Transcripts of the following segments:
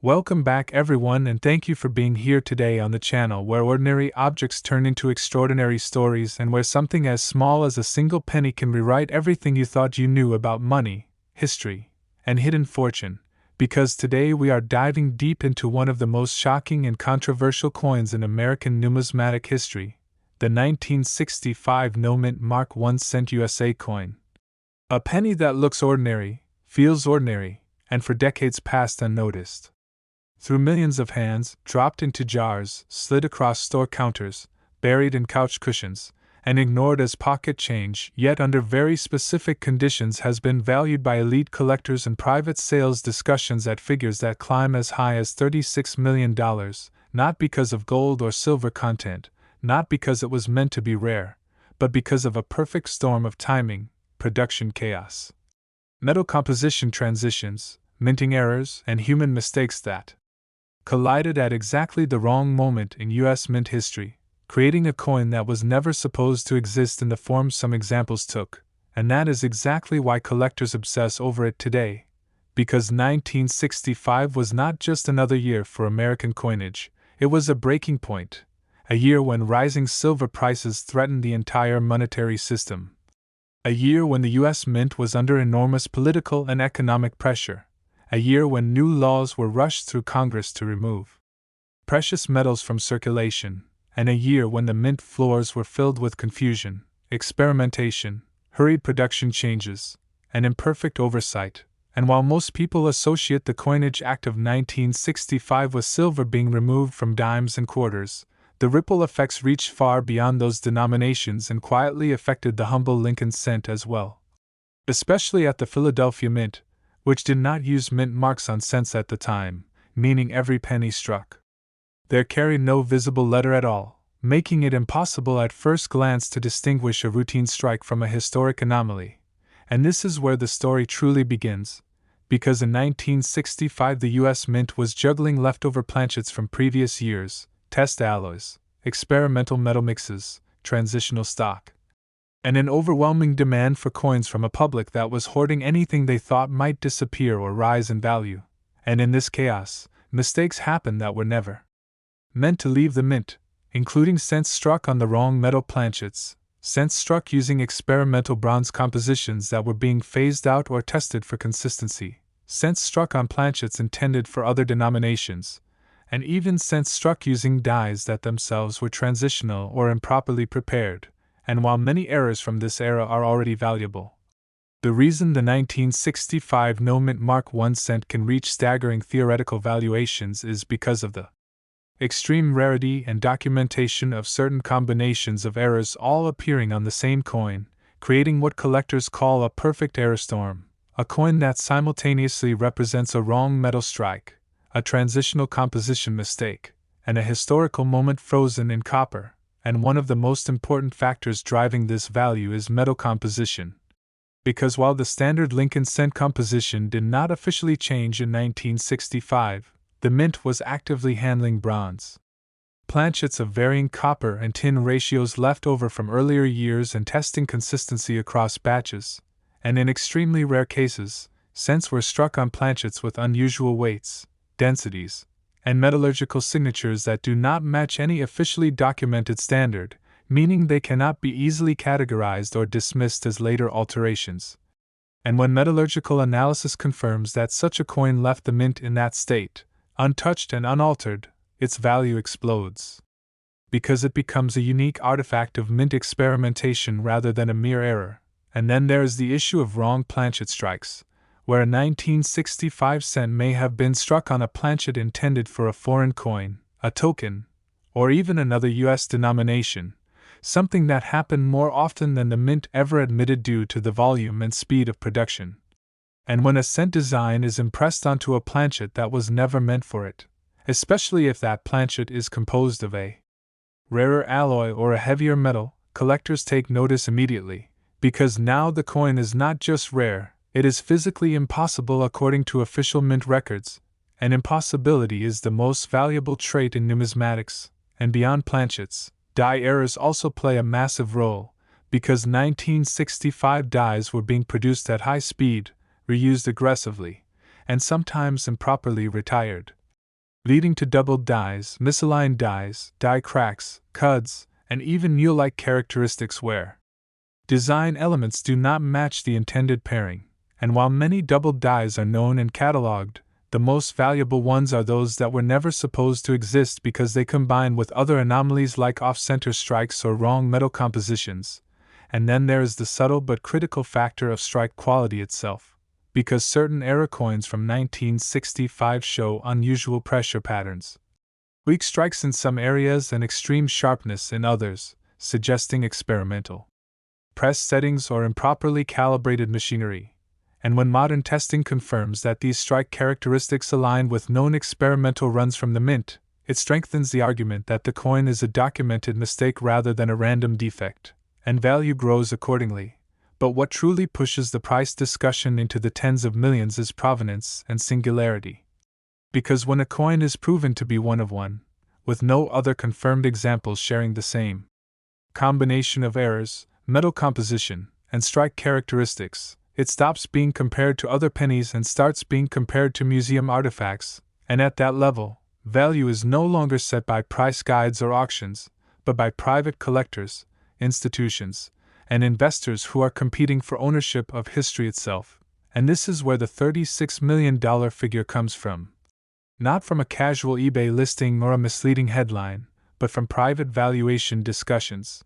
Welcome back, everyone, and thank you for being here today on the channel where ordinary objects turn into extraordinary stories and where something as small as a single penny can rewrite everything you thought you knew about money, history, and hidden fortune. Because today we are diving deep into one of the most shocking and controversial coins in American numismatic history, the 1965 no-mint Mark 1 cent USA coin. A penny that looks ordinary, feels ordinary, and for decades passed unnoticed. Through millions of hands, dropped into jars, slid across store counters, buried in couch cushions, and ignored as pocket change, yet under very specific conditions has been valued by elite collectors and private sales discussions at figures that climb as high as $36 million, not because of gold or silver content, not because it was meant to be rare, but because of a perfect storm of timing, production chaos, metal composition transitions, minting errors, and human mistakes that collided at exactly the wrong moment in U.S. mint history, creating a coin that was never supposed to exist in the form some examples took, and that is exactly why collectors obsess over it today. Because 1965 was not just another year for American coinage, it was a breaking point, a year when rising silver prices threatened the entire monetary system, a year when the U.S. Mint was under enormous political and economic pressure, a year when new laws were rushed through Congress to remove precious metals from circulation, and a year when the mint floors were filled with confusion, experimentation, hurried production changes, and imperfect oversight. And while most people associate the Coinage Act of 1965 with silver being removed from dimes and quarters, the ripple effects reached far beyond those denominations and quietly affected the humble Lincoln cent as well. Especially at the Philadelphia Mint, which did not use mint marks on cents at the time, meaning every penny struck there carried no visible letter at all, making it impossible at first glance to distinguish a routine strike from a historic anomaly. And this is where the story truly begins, because in 1965 the U.S. Mint was juggling leftover planchets from previous years, test alloys, experimental metal mixes, transitional stock, and an overwhelming demand for coins from a public that was hoarding anything they thought might disappear or rise in value. And in this chaos, mistakes happened that were never meant to leave the mint, including cents struck on the wrong metal planchets, cents struck using experimental bronze compositions that were being phased out or tested for consistency, cents struck on planchets intended for other denominations, and even cents struck using dies that themselves were transitional or improperly prepared. And while many errors from this era are already valuable, the reason the 1965 no-mint Mark 1 cent can reach staggering theoretical valuations is because of the extreme rarity and documentation of certain combinations of errors all appearing on the same coin, creating what collectors call a perfect error storm, a coin that simultaneously represents a wrong metal strike, a transitional composition mistake, and a historical moment frozen in copper. And one of the most important factors driving this value is metal composition. Because while the standard Lincoln cent composition did not officially change in 1965, the mint was actively handling bronze planchets of varying copper and tin ratios left over from earlier years and testing consistency across batches, and in extremely rare cases, cents were struck on planchets with unusual weights, densities, and metallurgical signatures that do not match any officially documented standard, meaning they cannot be easily categorized or dismissed as later alterations. And when metallurgical analysis confirms that such a coin left the mint in that state, untouched and unaltered, its value explodes. Because it becomes a unique artifact of mint experimentation rather than a mere error. And then there is the issue of wrong planchet strikes, where a 1965 cent may have been struck on a planchet intended for a foreign coin, a token, or even another U.S. denomination, something that happened more often than the mint ever admitted due to the volume and speed of production. And when a cent design is impressed onto a planchet that was never meant for it, especially if that planchet is composed of a rarer alloy or a heavier metal, collectors take notice immediately, because now the coin is not just rare, it is physically impossible according to official mint records, and impossibility is the most valuable trait in numismatics, and beyond planchets, die errors also play a massive role, because 1965 dies were being produced at high speed, reused aggressively, and sometimes improperly retired. leading to doubled dies, misaligned dies, die cracks, cuds, and even mule-like characteristics where design elements do not match the intended pairing. And while many doubled dies are known and catalogued, the most valuable ones are those that were never supposed to exist because they combine with other anomalies like off-center strikes or wrong metal compositions. And then there is the subtle but critical factor of strike quality itself, because certain era coins from 1965 show unusual pressure patterns. Weak strikes in some areas and extreme sharpness in others, suggesting experimental press settings or improperly calibrated machinery. And when modern testing confirms that these strike characteristics align with known experimental runs from the mint, it strengthens the argument that the coin is a documented mistake rather than a random defect, and value grows accordingly. But what truly pushes the price discussion into the tens of millions is provenance and singularity. Because when a coin is proven to be one of one, with no other confirmed examples sharing the same combination of errors, metal composition, and strike characteristics, it stops being compared to other pennies and starts being compared to museum artifacts, and at that level, value is no longer set by price guides or auctions, but by private collectors, institutions, and investors who are competing for ownership of history itself. And this is where the $36 million figure comes from. Not from a casual eBay listing or a misleading headline, but from private valuation discussions,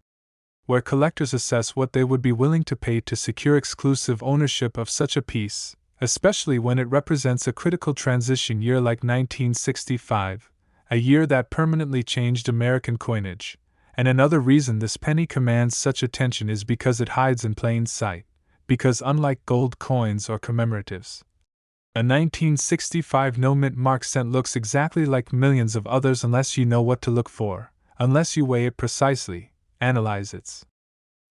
where collectors assess what they would be willing to pay to secure exclusive ownership of such a piece, especially when it represents a critical transition year like 1965, a year that permanently changed American coinage. And another reason this penny commands such attention is because it hides in plain sight, because unlike gold coins or commemoratives, a 1965 no-mint mark cent looks exactly like millions of others unless you know what to look for, unless you weigh it precisely, analyze its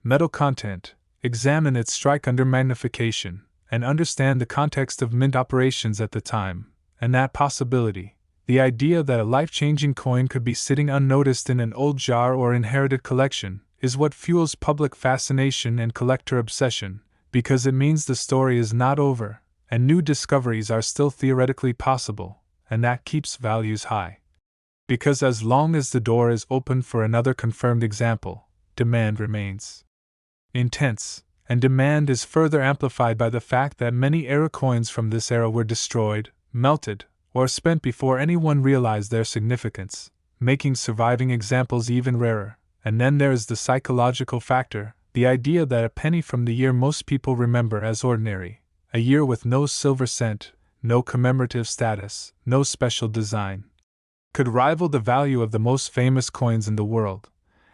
metal content, examine its strike under magnification, and understand the context of mint operations at the time. And that possibility, the idea that a life-changing coin could be sitting unnoticed in an old jar or inherited collection, is what fuels public fascination and collector obsession, because it means the story is not over, and new discoveries are still theoretically possible, and that keeps values high. Because as long as the door is open for another confirmed example, demand remains intense, and demand is further amplified by the fact that many era coins from this era were destroyed, melted, or spent before anyone realized their significance, making surviving examples even rarer. And then there is the psychological factor, the idea that a penny from the year most people remember as ordinary, a year with no silver cent, no commemorative status, no special design, could rival the value of the most famous coins in the world.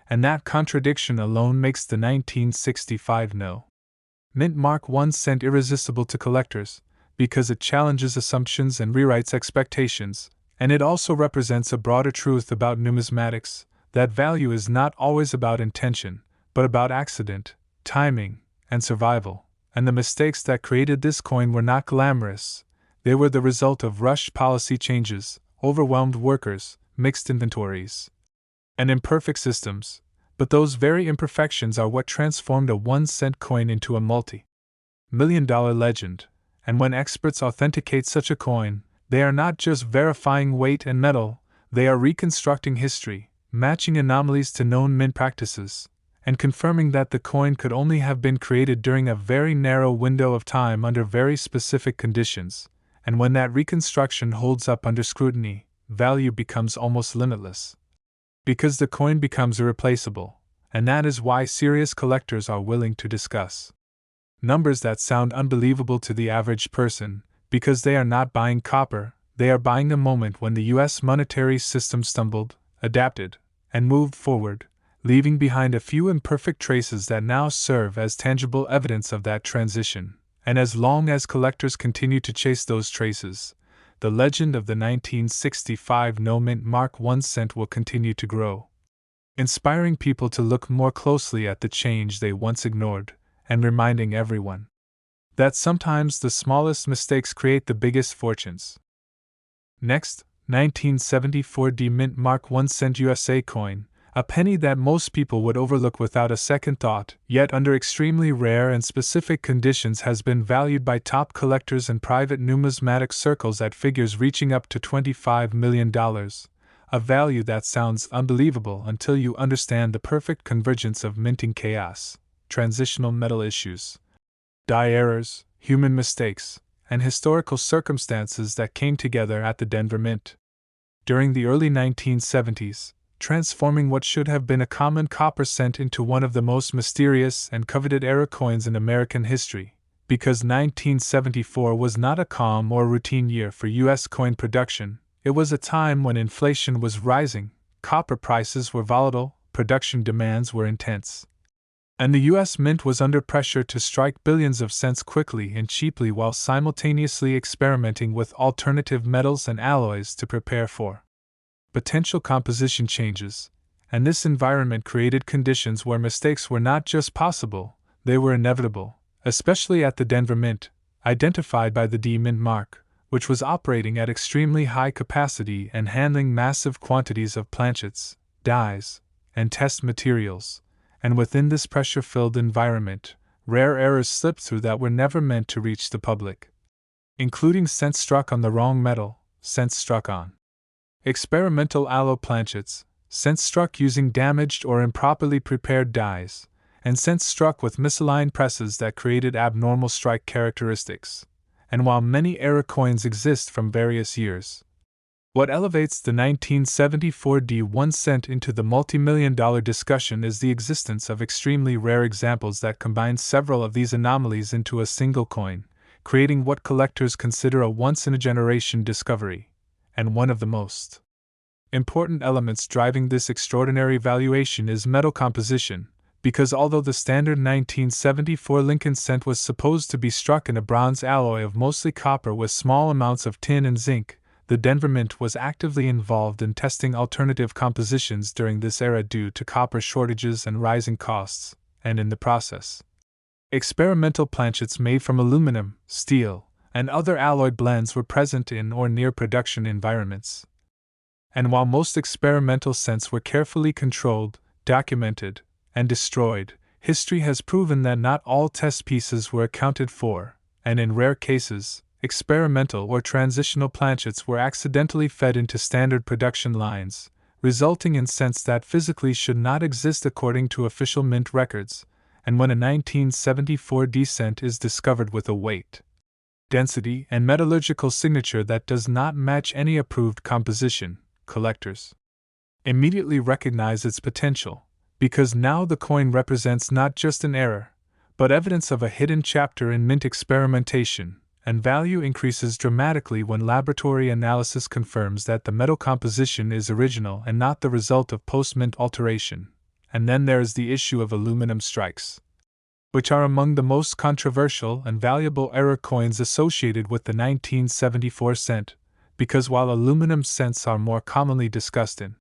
And that contradiction alone makes the 1965 no-mint mark 1 cent irresistible to collectors, because it challenges assumptions and rewrites expectations, and it also represents a broader truth about numismatics, that value is not always about intention, but about accident, timing, and survival. And the mistakes that created this coin were not glamorous, they were the result of rushed policy changes, overwhelmed workers, mixed inventories, and imperfect systems, but those very imperfections are what transformed a 1-cent coin into a multi-million-dollar legend. And when experts authenticate such a coin, they are not just verifying weight and metal, they are reconstructing history, matching anomalies to known mint practices, and confirming that the coin could only have been created during a very narrow window of time under very specific conditions. And when that reconstruction holds up under scrutiny, value becomes almost limitless, because the coin becomes irreplaceable, and that is why serious collectors are willing to discuss numbers that sound unbelievable to the average person, because they are not buying copper, they are buying a moment when the US monetary system stumbled, adapted, and moved forward, leaving behind a few imperfect traces that now serve as tangible evidence of that transition. And as long as collectors continue to chase those traces, the legend of the 1965 no-mint mark 1 cent will continue to grow, inspiring people to look more closely at the change they once ignored, and reminding everyone that sometimes the smallest mistakes create the biggest fortunes. Next, 1974 D mint mark 1 cent USA coin, A penny that most people would overlook without a second thought, yet under extremely rare and specific conditions has been valued by top collectors and private numismatic circles at figures reaching up to $25 million, a value that sounds unbelievable until you understand the perfect convergence of minting chaos, transitional metal issues, die errors, human mistakes, and historical circumstances that came together at the Denver Mint. During the early 1970s, transforming what should have been a common copper cent into one of the most mysterious and coveted era coins in American history, because 1974 was not a calm or routine year for U.S. coin production. It was a time when inflation was rising, copper prices were volatile, production demands were intense, and the U.S. Mint was under pressure to strike billions of cents quickly and cheaply while simultaneously experimenting with alternative metals and alloys to prepare for potential composition changes, and this environment created conditions where mistakes were not just possible, they were inevitable, especially at the Denver Mint, identified by the D Mint mark, which was operating at extremely high capacity and handling massive quantities of planchets, dies, and test materials, and within this pressure-filled environment, rare errors slipped through that were never meant to reach the public, including cents struck on the wrong metal, cents struck on experimental alloy planchets, cents struck using damaged or improperly prepared dies, and cents struck with misaligned presses that created abnormal strike characteristics. And while many era coins exist from various years, what elevates the 1974 D1 cent into the multi-million-dollar discussion is the existence of extremely rare examples that combine several of these anomalies into a single coin, creating what collectors consider a once-in-a-generation discovery, and one of the most important elements driving this extraordinary valuation is metal composition, because although the standard 1974 Lincoln cent was supposed to be struck in a bronze alloy of mostly copper with small amounts of tin and zinc, the Denver Mint was actively involved in testing alternative compositions during this era due to copper shortages and rising costs, and in the process, experimental planchets made from aluminum, steel, and other alloy blends were present in or near production environments. And while most experimental cents were carefully controlled, documented, and destroyed, history has proven that not all test pieces were accounted for, and in rare cases, experimental or transitional planchets were accidentally fed into standard production lines, resulting in cents that physically should not exist according to official mint records, and when a 1974 D cent is discovered with a weight, density, and metallurgical signature that does not match any approved composition, collectors immediately recognize its potential, because now the coin represents not just an error, but evidence of a hidden chapter in mint experimentation, and value increases dramatically when laboratory analysis confirms that the metal composition is original and not the result of post-mint alteration. And then there is the issue of aluminum strikes, which are among the most controversial and valuable error coins associated with the 1974 cent, because while aluminum cents are more commonly discussed in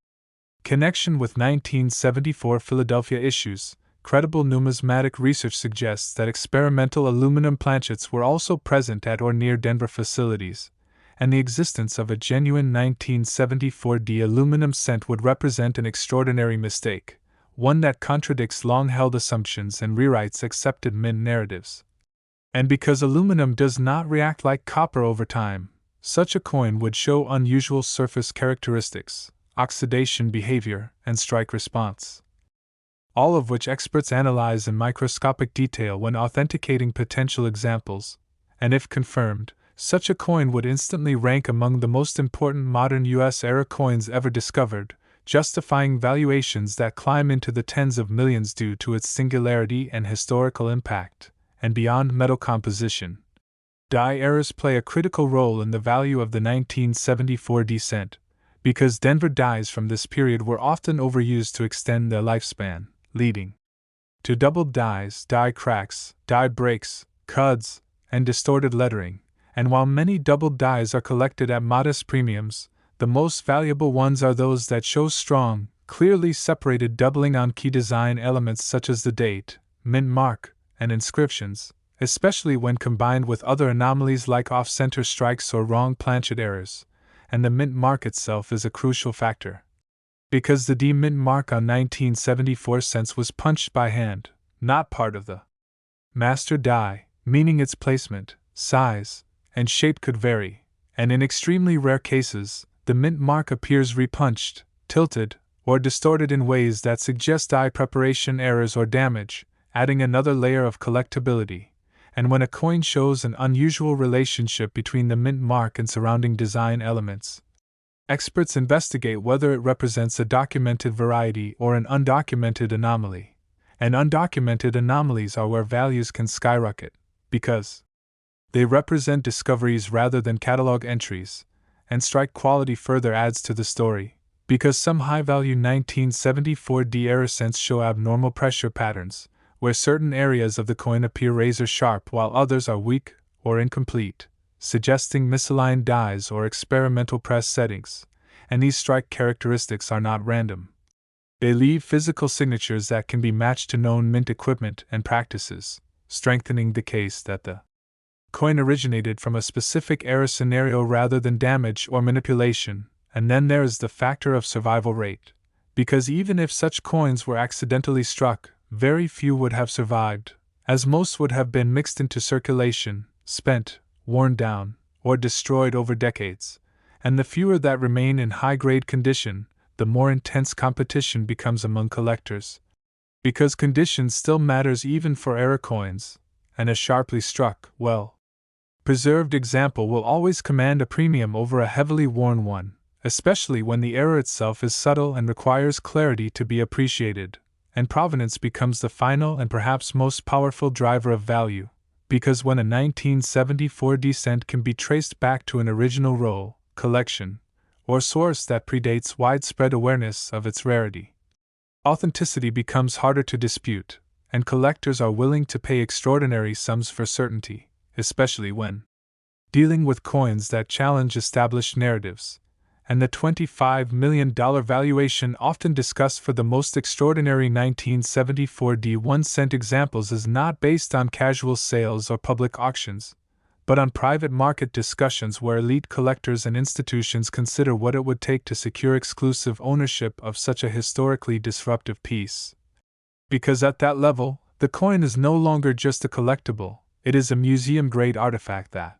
connection with 1974 Philadelphia issues, credible numismatic research suggests that experimental aluminum planchets were also present at or near Denver facilities, and the existence of a genuine 1974 D aluminum cent would represent an extraordinary mistake, one that contradicts long-held assumptions and rewrites accepted mint narratives. And because aluminum does not react like copper over time, such a coin would show unusual surface characteristics, oxidation behavior, and strike response, all of which experts analyze in microscopic detail when authenticating potential examples, and if confirmed, such a coin would instantly rank among the most important modern U.S. era coins ever discovered, justifying valuations that climb into the tens of millions due to its singularity and historical impact. And beyond metal composition, die errors play a critical role in the value of the 1974 D cent, because Denver dies from this period were often overused to extend their lifespan, leading to doubled dies, die cracks, die breaks, cuds, and distorted lettering. And while many doubled dies are collected at modest premiums, the most valuable ones are those that show strong, clearly separated doubling on key design elements such as the date, mint mark, and inscriptions, especially when combined with other anomalies like off-center strikes or wrong planchet errors, and the mint mark itself is a crucial factor. Because the D mint mark on 1974 cents was punched by hand, not part of the master die, meaning its placement, size, and shape could vary, and in extremely rare cases, the mint mark appears repunched, tilted, or distorted in ways that suggest die preparation errors or damage, adding another layer of collectability. And when a coin shows an unusual relationship between the mint mark and surrounding design elements, experts investigate whether it represents a documented variety or an undocumented anomaly. And undocumented anomalies are where values can skyrocket, because they represent discoveries rather than catalog entries, and strike quality further adds to the story, because some high-value 1974 D error cents show abnormal pressure patterns, where certain areas of the coin appear razor-sharp while others are weak or incomplete, suggesting misaligned dies or experimental press settings, and these strike characteristics are not random. They leave physical signatures that can be matched to known mint equipment and practices, strengthening the case that the coin originated from a specific error scenario rather than damage or manipulation. And then there is the factor of survival rate, because even if such coins were accidentally struck, very few would have survived, as most would have been mixed into circulation, spent, worn down, or destroyed over decades, and the fewer that remain in high-grade condition, the more intense competition becomes among collectors. Because condition still matters even for error coins, and a sharply struck, well-preserved example will always command a premium over a heavily worn one, especially when the error itself is subtle and requires clarity to be appreciated, and provenance becomes the final and perhaps most powerful driver of value, because when a 1974 D cent can be traced back to an original roll, collection, or source that predates widespread awareness of its rarity, authenticity becomes harder to dispute, and collectors are willing to pay extraordinary sums for certainty, especially when dealing with coins that challenge established narratives. And the $25 million valuation often discussed for the most extraordinary 1974 D 1 cent examples is not based on casual sales or public auctions, but on private market discussions where elite collectors and institutions consider what it would take to secure exclusive ownership of such a historically disruptive piece. Because at that level, the coin is no longer just a collectible, it is a museum-grade artifact that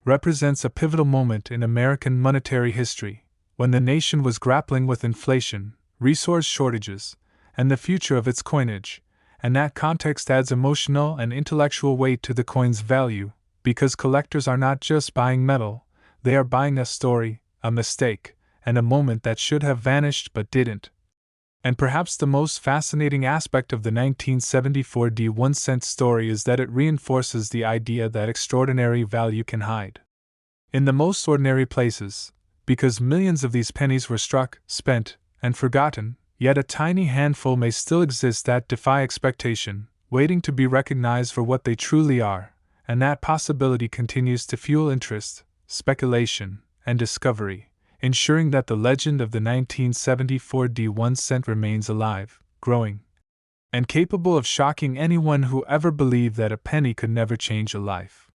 represents a pivotal moment in American monetary history, when the nation was grappling with inflation, resource shortages, and the future of its coinage, and that context adds emotional and intellectual weight to the coin's value, because collectors are not just buying metal, they are buying a story, a mistake, and a moment that should have vanished but didn't. And perhaps the most fascinating aspect of the 1974 D 1 cent story is that it reinforces the idea that extraordinary value can hide in the most ordinary places, because millions of these pennies were struck, spent, and forgotten, yet a tiny handful may still exist that defy expectation, waiting to be recognized for what they truly are, and that possibility continues to fuel interest, speculation, and discovery, ensuring that the legend of the 1974 D 1 cent remains alive, growing, and capable of shocking anyone who ever believed that a penny could never change a life.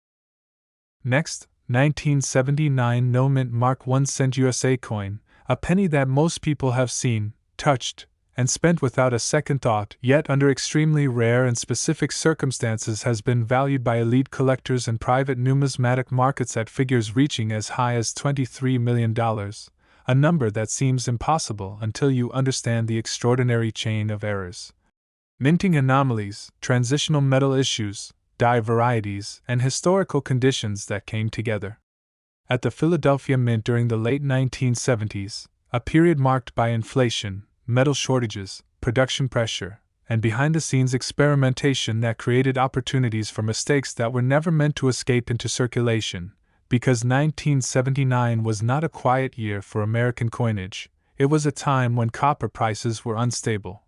Next, 1979 No Mint Mark 1 cent USA coin, a penny that most people have seen, touched, and spent without a second thought, yet under extremely rare and specific circumstances has been valued by elite collectors and private numismatic markets at figures reaching as high as $23 million, a number that seems impossible until you understand the extraordinary chain of errors, minting anomalies, transitional metal issues, die varieties, and historical conditions that came together. At the Philadelphia Mint during the late 1970s, a period marked by inflation, metal shortages, production pressure, and behind-the-scenes experimentation that created opportunities for mistakes that were never meant to escape into circulation, because 1979 was not a quiet year for American coinage, it was a time when copper prices were unstable.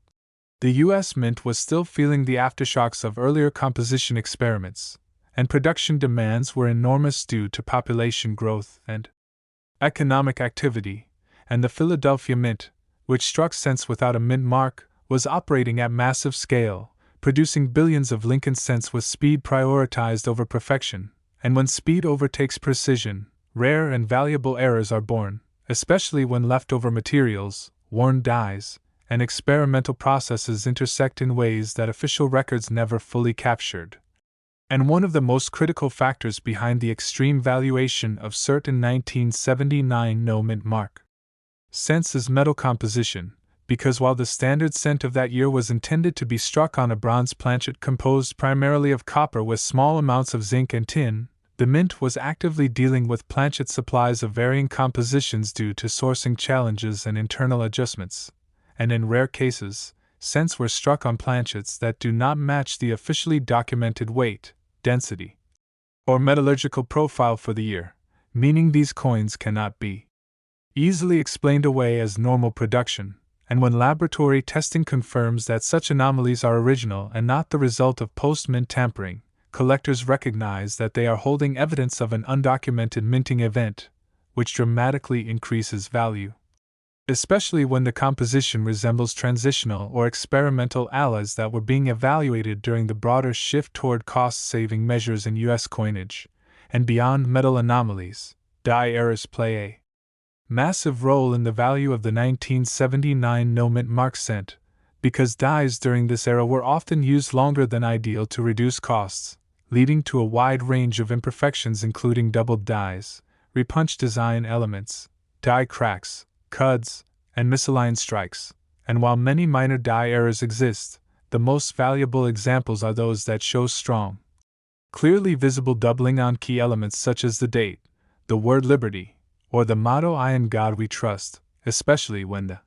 The U.S. Mint was still feeling the aftershocks of earlier composition experiments, and production demands were enormous due to population growth and economic activity, and the Philadelphia Mint, which struck cents without a mint mark, was operating at massive scale, producing billions of Lincoln cents with speed prioritized over perfection, and when speed overtakes precision, rare and valuable errors are born, especially when leftover materials, worn dies, and experimental processes intersect in ways that official records never fully captured. And one of the most critical factors behind the extreme valuation of certain 1979 no-mint mark cents is metal composition, because while the standard cent of that year was intended to be struck on a bronze planchet composed primarily of copper with small amounts of zinc and tin, the mint was actively dealing with planchet supplies of varying compositions due to sourcing challenges and internal adjustments, and in rare cases, cents were struck on planchets that do not match the officially documented weight, density, or metallurgical profile for the year, meaning these coins cannot be easily explained away as normal production, and when laboratory testing confirms that such anomalies are original and not the result of post-mint tampering, collectors recognize that they are holding evidence of an undocumented minting event, which dramatically increases value. Especially when the composition resembles transitional or experimental alloys that were being evaluated during the broader shift toward cost-saving measures in U.S. coinage, and beyond metal anomalies, die errors play a massive role in the value of the 1979 no-mint mark cent, because dies during this era were often used longer than ideal to reduce costs, leading to a wide range of imperfections including doubled dies, repunch design elements, die cracks, cuds, and misaligned strikes, and while many minor die errors exist, the most valuable examples are those that show strong, clearly visible doubling on key elements such as the date, the word liberty, or the motto "I in God we trust," especially when the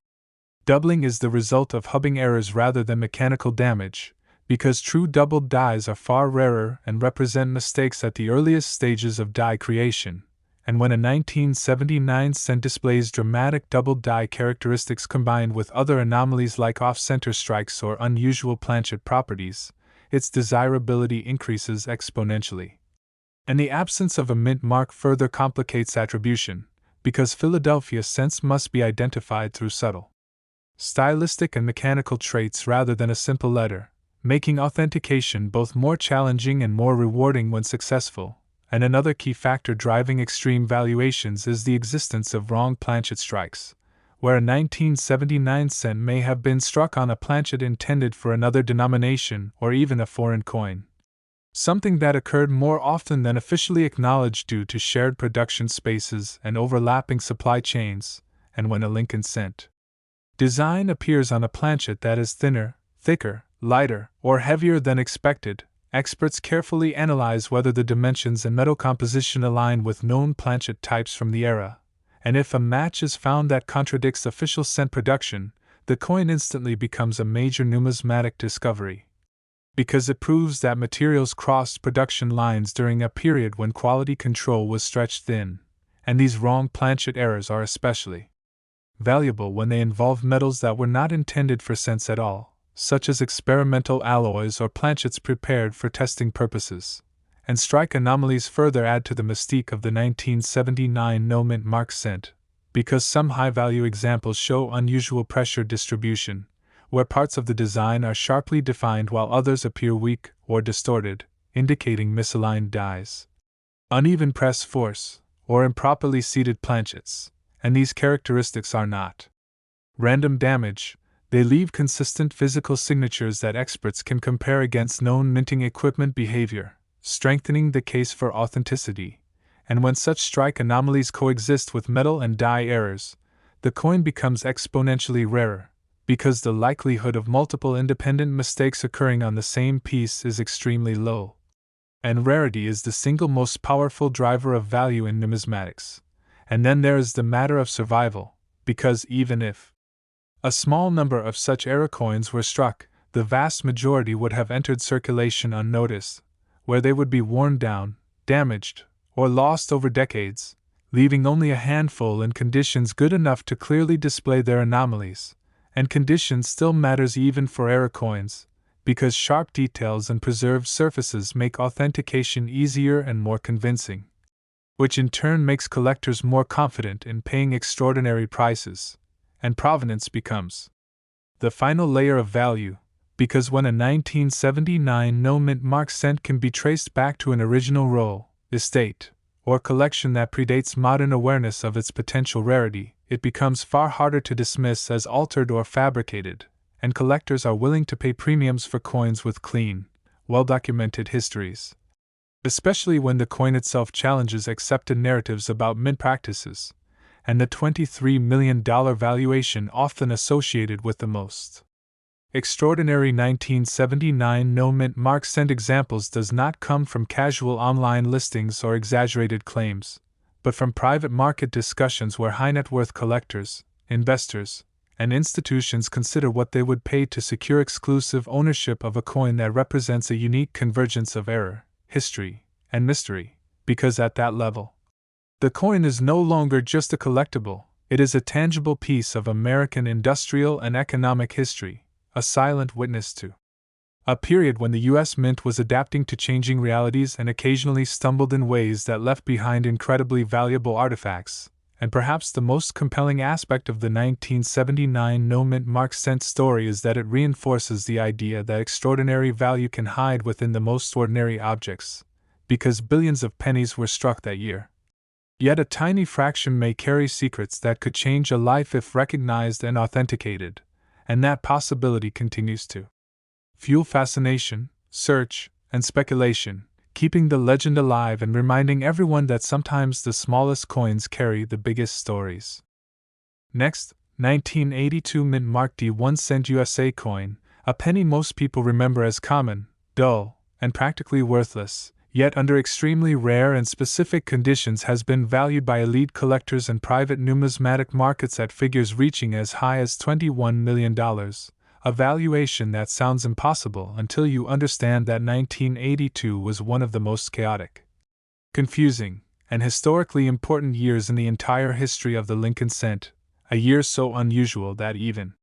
doubling is the result of hubbing errors rather than mechanical damage, because true doubled dies are far rarer and represent mistakes at the earliest stages of die creation, and when a 1979 cent displays dramatic doubled die characteristics combined with other anomalies like off-center strikes or unusual planchet properties, its desirability increases exponentially. And the absence of a mint mark further complicates attribution, because Philadelphia cents must be identified through subtle stylistic and mechanical traits rather than a simple letter, making authentication both more challenging and more rewarding when successful. And another key factor driving extreme valuations is the existence of wrong planchet strikes, where a 1979 cent may have been struck on a planchet intended for another denomination or even a foreign coin. Something that occurred more often than officially acknowledged due to shared production spaces and overlapping supply chains, and when a Lincoln cent design appears on a planchet that is thinner, thicker, lighter, or heavier than expected, experts carefully analyze whether the dimensions and metal composition align with known planchet types from the era, and if a match is found that contradicts official cent production, the coin instantly becomes a major numismatic discovery, because it proves that materials crossed production lines during a period when quality control was stretched thin, and these wrong planchet errors are especially valuable when they involve metals that were not intended for cents at all, such as experimental alloys or planchets prepared for testing purposes. And strike anomalies further add to the mystique of the 1979 no-mint mark cent, because some high-value examples show unusual pressure distribution, where parts of the design are sharply defined while others appear weak or distorted, indicating misaligned dies, uneven press force, or improperly seated planchets, and these characteristics are not random damage. They leave consistent physical signatures that experts can compare against known minting equipment behavior, strengthening the case for authenticity. And when such strike anomalies coexist with metal and die errors, the coin becomes exponentially rarer, because the likelihood of multiple independent mistakes occurring on the same piece is extremely low. And rarity is the single most powerful driver of value in numismatics. And then there is the matter of survival, because even if a small number of such error coins were struck, the vast majority would have entered circulation unnoticed, where they would be worn down, damaged, or lost over decades, leaving only a handful in conditions good enough to clearly display their anomalies. And condition still matters even for error coins, because sharp details and preserved surfaces make authentication easier and more convincing, which in turn makes collectors more confident in paying extraordinary prices. And provenance becomes the final layer of value, because when a 1979 no-mint mark cent can be traced back to an original roll, estate, or collection that predates modern awareness of its potential rarity, it becomes far harder to dismiss as altered or fabricated, and collectors are willing to pay premiums for coins with clean, well-documented histories. Especially when the coin itself challenges accepted narratives about mint practices, and the $23 million valuation often associated with the most extraordinary 1979 no-mint mark cent examples does not come from casual online listings or exaggerated claims, but from private market discussions where high-net-worth collectors, investors, and institutions consider what they would pay to secure exclusive ownership of a coin that represents a unique convergence of error, history, and mystery, because at that level, the coin is no longer just a collectible, it is a tangible piece of American industrial and economic history, a silent witness to a period when the U.S. Mint was adapting to changing realities and occasionally stumbled in ways that left behind incredibly valuable artifacts. And perhaps the most compelling aspect of the 1979 no-mint mark cent story is that it reinforces the idea that extraordinary value can hide within the most ordinary objects, because billions of pennies were struck that year. Yet a tiny fraction may carry secrets that could change a life if recognized and authenticated, and that possibility continues to fuel fascination, search, and speculation, keeping the legend alive and reminding everyone that sometimes the smallest coins carry the biggest stories. Next, 1982 mint mark D1 cent USA coin, a penny most people remember as common, dull, and practically worthless, yet under extremely rare and specific conditions has been valued by elite collectors and private numismatic markets at figures reaching as high as $21 million. A valuation that sounds impossible until you understand that 1982 was one of the most chaotic, confusing, and historically important years in the entire history of the Lincoln cent, a year so unusual that even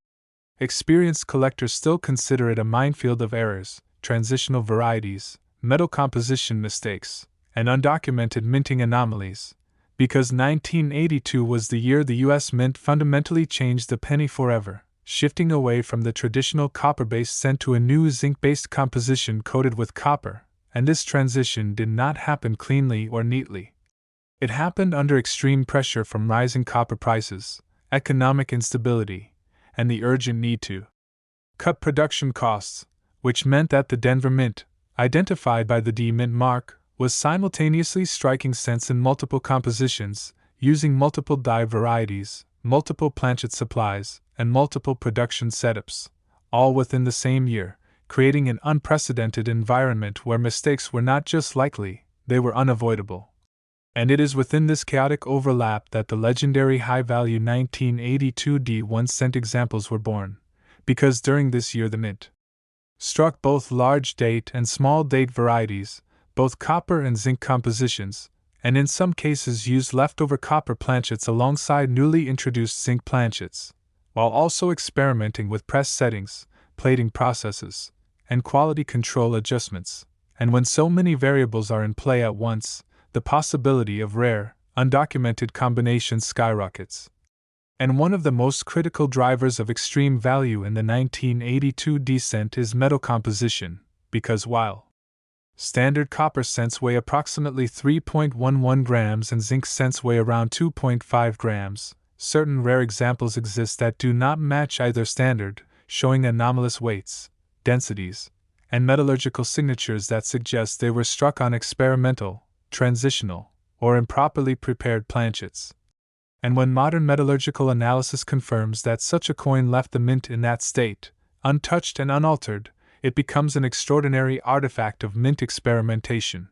experienced collectors still consider it a minefield of errors, transitional varieties, metal composition mistakes, and undocumented minting anomalies, because 1982 was the year the U.S. Mint fundamentally changed the penny forever, shifting away from the traditional copper-based cent to a new zinc-based composition coated with copper, and this transition did not happen cleanly or neatly. It happened under extreme pressure from rising copper prices, economic instability, and the urgent need to cut production costs, which meant that the Denver Mint, identified by the D mint mark, was simultaneously striking cents in multiple compositions, using multiple die varieties, multiple planchet supplies, and multiple production setups, all within the same year, creating an unprecedented environment where mistakes were not just likely, they were unavoidable. And it is within this chaotic overlap that the legendary high-value 1982 D1 cent examples were born, because during this year the Mint struck both large date and small date varieties, both copper and zinc compositions, and in some cases used leftover copper planchets alongside newly introduced zinc planchets, while also experimenting with press settings, plating processes, and quality control adjustments. And when so many variables are in play at once, the possibility of rare, undocumented combinations skyrockets. And one of the most critical drivers of extreme value in the 1982 D cent is metal composition, because while standard copper cents weigh approximately 3.11 grams and zinc cents weigh around 2.5 grams, certain rare examples exist that do not match either standard, showing anomalous weights, densities, and metallurgical signatures that suggest they were struck on experimental, transitional, or improperly prepared planchets. And when modern metallurgical analysis confirms that such a coin left the mint in that state, untouched and unaltered, it becomes an extraordinary artifact of mint experimentation,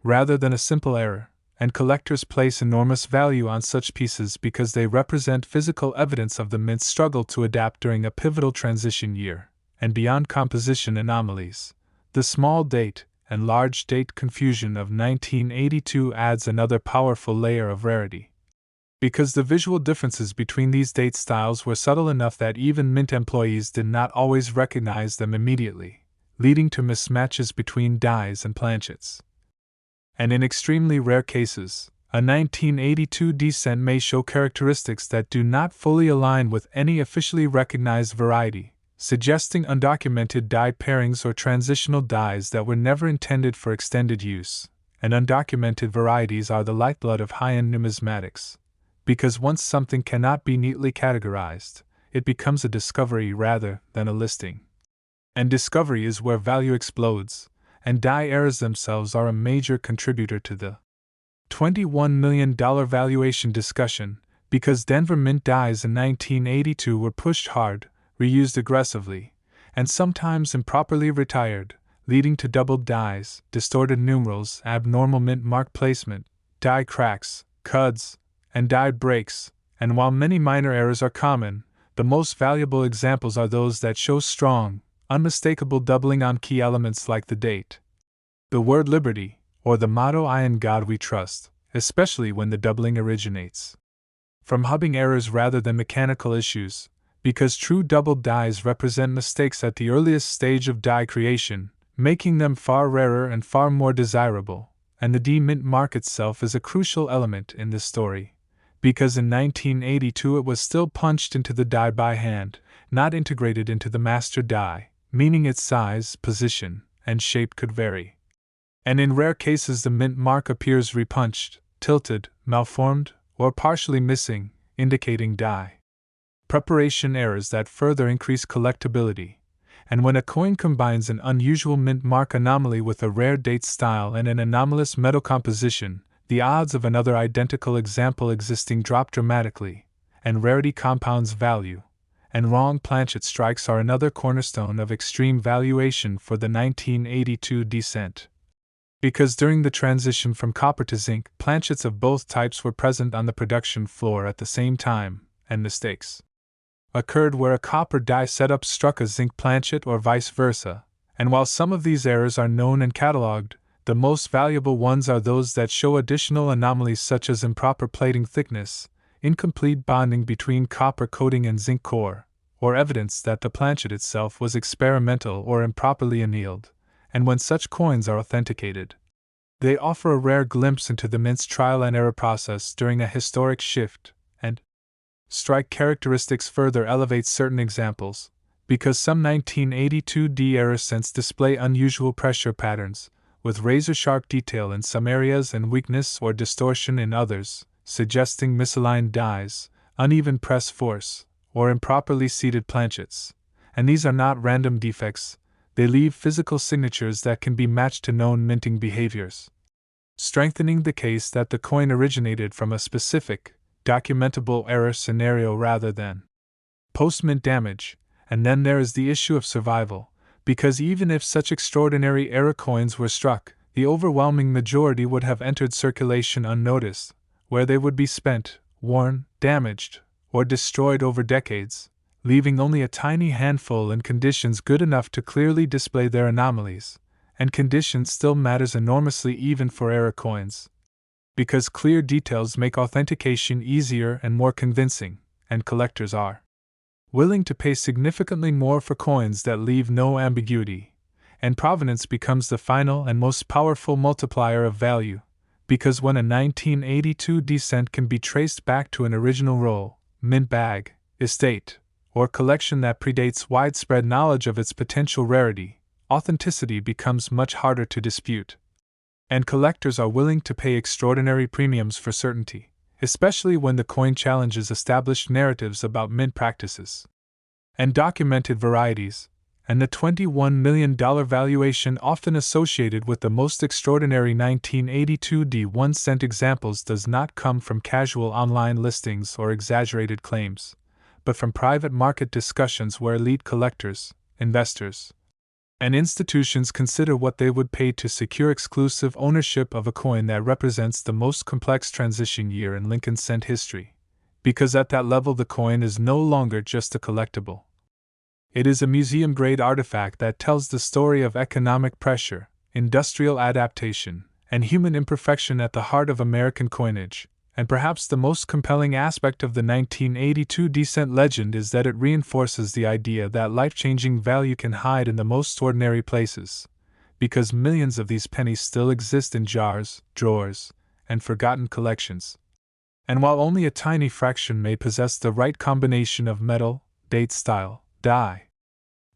rather than a simple error, and collectors place enormous value on such pieces because they represent physical evidence of the mint's struggle to adapt during a pivotal transition year, and beyond composition anomalies. The small date and large date confusion of 1982 adds another powerful layer of rarity, because the visual differences between these date styles were subtle enough that even mint employees did not always recognize them immediately, leading to mismatches between dies and planchets. And in extremely rare cases, a 1982 D cent may show characteristics that do not fully align with any officially recognized variety, suggesting undocumented die pairings or transitional dies that were never intended for extended use. And undocumented varieties are the lifeblood of high-end numismatics, because once something cannot be neatly categorized, it becomes a discovery rather than a listing. And discovery is where value explodes, and die errors themselves are a major contributor to the $21 million valuation discussion, because Denver Mint dies in 1982 were pushed hard, reused aggressively, and sometimes improperly retired, leading to doubled dies, distorted numerals, abnormal mint mark placement, die cracks, cuds, and die breaks, and while many minor errors are common, the most valuable examples are those that show strong, unmistakable doubling on key elements like the date, the word liberty, or the motto "I in God we trust," especially when the doubling originates from hubbing errors rather than mechanical issues, because true doubled dies represent mistakes at the earliest stage of die creation, making them far rarer and far more desirable, and the D-mint mark itself is a crucial element in this story, because in 1982 it was still punched into the die by hand, not integrated into the master die, meaning its size, position, and shape could vary. And in rare cases the mint mark appears repunched, tilted, malformed, or partially missing, indicating die preparation errors that further increase collectability. And when a coin combines an unusual mint mark anomaly with a rare date style and an anomalous metal composition, the odds of another identical example existing drop dramatically, and rarity compounds value. And wrong planchet strikes are another cornerstone of extreme valuation for the 1982 descent. Because during the transition from copper to zinc, planchets of both types were present on the production floor at the same time, and mistakes occurred where a copper die setup struck a zinc planchet or vice versa, and while some of these errors are known and catalogued, the most valuable ones are those that show additional anomalies such as improper plating thickness, incomplete bonding between copper coating and zinc core, or evidence that the planchet itself was experimental or improperly annealed, and when such coins are authenticated, they offer a rare glimpse into the mint's trial and error process during a historic shift, and strike characteristics further elevate certain examples, because some 1982 D error cents display unusual pressure patterns, with razor-sharp detail in some areas and weakness or distortion in others, suggesting misaligned dies, uneven press force, or improperly seated planchets. And these are not random defects, they leave physical signatures that can be matched to known minting behaviors, strengthening the case that the coin originated from a specific, documentable error scenario rather than post-mint damage. And then there is the issue of survival, because even if such extraordinary error coins were struck, the overwhelming majority would have entered circulation unnoticed, where they would be spent, worn, damaged, or destroyed over decades, leaving only a tiny handful in conditions good enough to clearly display their anomalies. And condition still matters enormously even for error coins, because clear details make authentication easier and more convincing, and collectors are willing to pay significantly more for coins that leave no ambiguity, and provenance becomes the final and most powerful multiplier of value, because when a 1982 descent can be traced back to an original roll, mint bag, estate, or collection that predates widespread knowledge of its potential rarity, authenticity becomes much harder to dispute. And collectors are willing to pay extraordinary premiums for certainty, especially when the coin challenges established narratives about mint practices and documented varieties, and the $21 million valuation often associated with the most extraordinary 1982 D1 cent examples does not come from casual online listings or exaggerated claims, but from private market discussions where elite collectors, investors, and institutions consider what they would pay to secure exclusive ownership of a coin that represents the most complex transition year in Lincoln cent history, because at that level the coin is no longer just a collectible. It is a museum-grade artifact that tells the story of economic pressure, industrial adaptation, and human imperfection at the heart of American coinage. And perhaps the most compelling aspect of the 1982 descent legend is that it reinforces the idea that life-changing value can hide in the most ordinary places, because millions of these pennies still exist in jars, drawers, and forgotten collections. And while only a tiny fraction may possess the right combination of metal, date style, die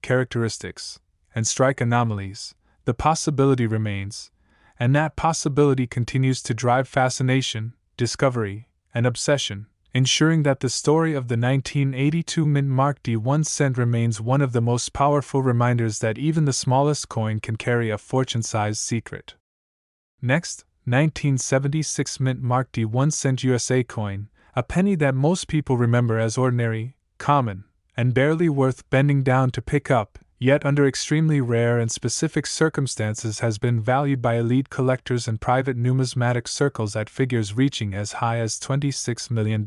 characteristics, and strike anomalies, the possibility remains, and that possibility continues to drive fascination, discovery, and obsession, ensuring that the story of the 1982 mint mark D1 cent remains one of the most powerful reminders that even the smallest coin can carry a fortune-sized secret. Next, 1976 mint mark D1 cent USA coin, a penny that most people remember as ordinary, common, and barely worth bending down to pick up, yet under extremely rare and specific circumstances has been valued by elite collectors and private numismatic circles at figures reaching as high as $26 million.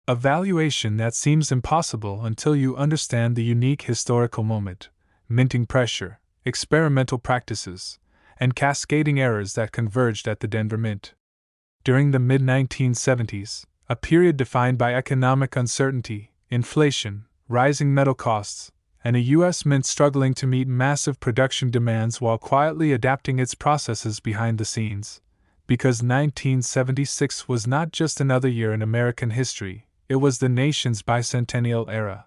A valuation that seems impossible until you understand the unique historical moment, minting pressure, experimental practices, and cascading errors that converged at the Denver Mint. During the mid-1970s, a period defined by economic uncertainty, inflation, rising metal costs, and a U.S. mint struggling to meet massive production demands while quietly adapting its processes behind the scenes. Because 1976 was not just another year in American history, it was the nation's bicentennial era.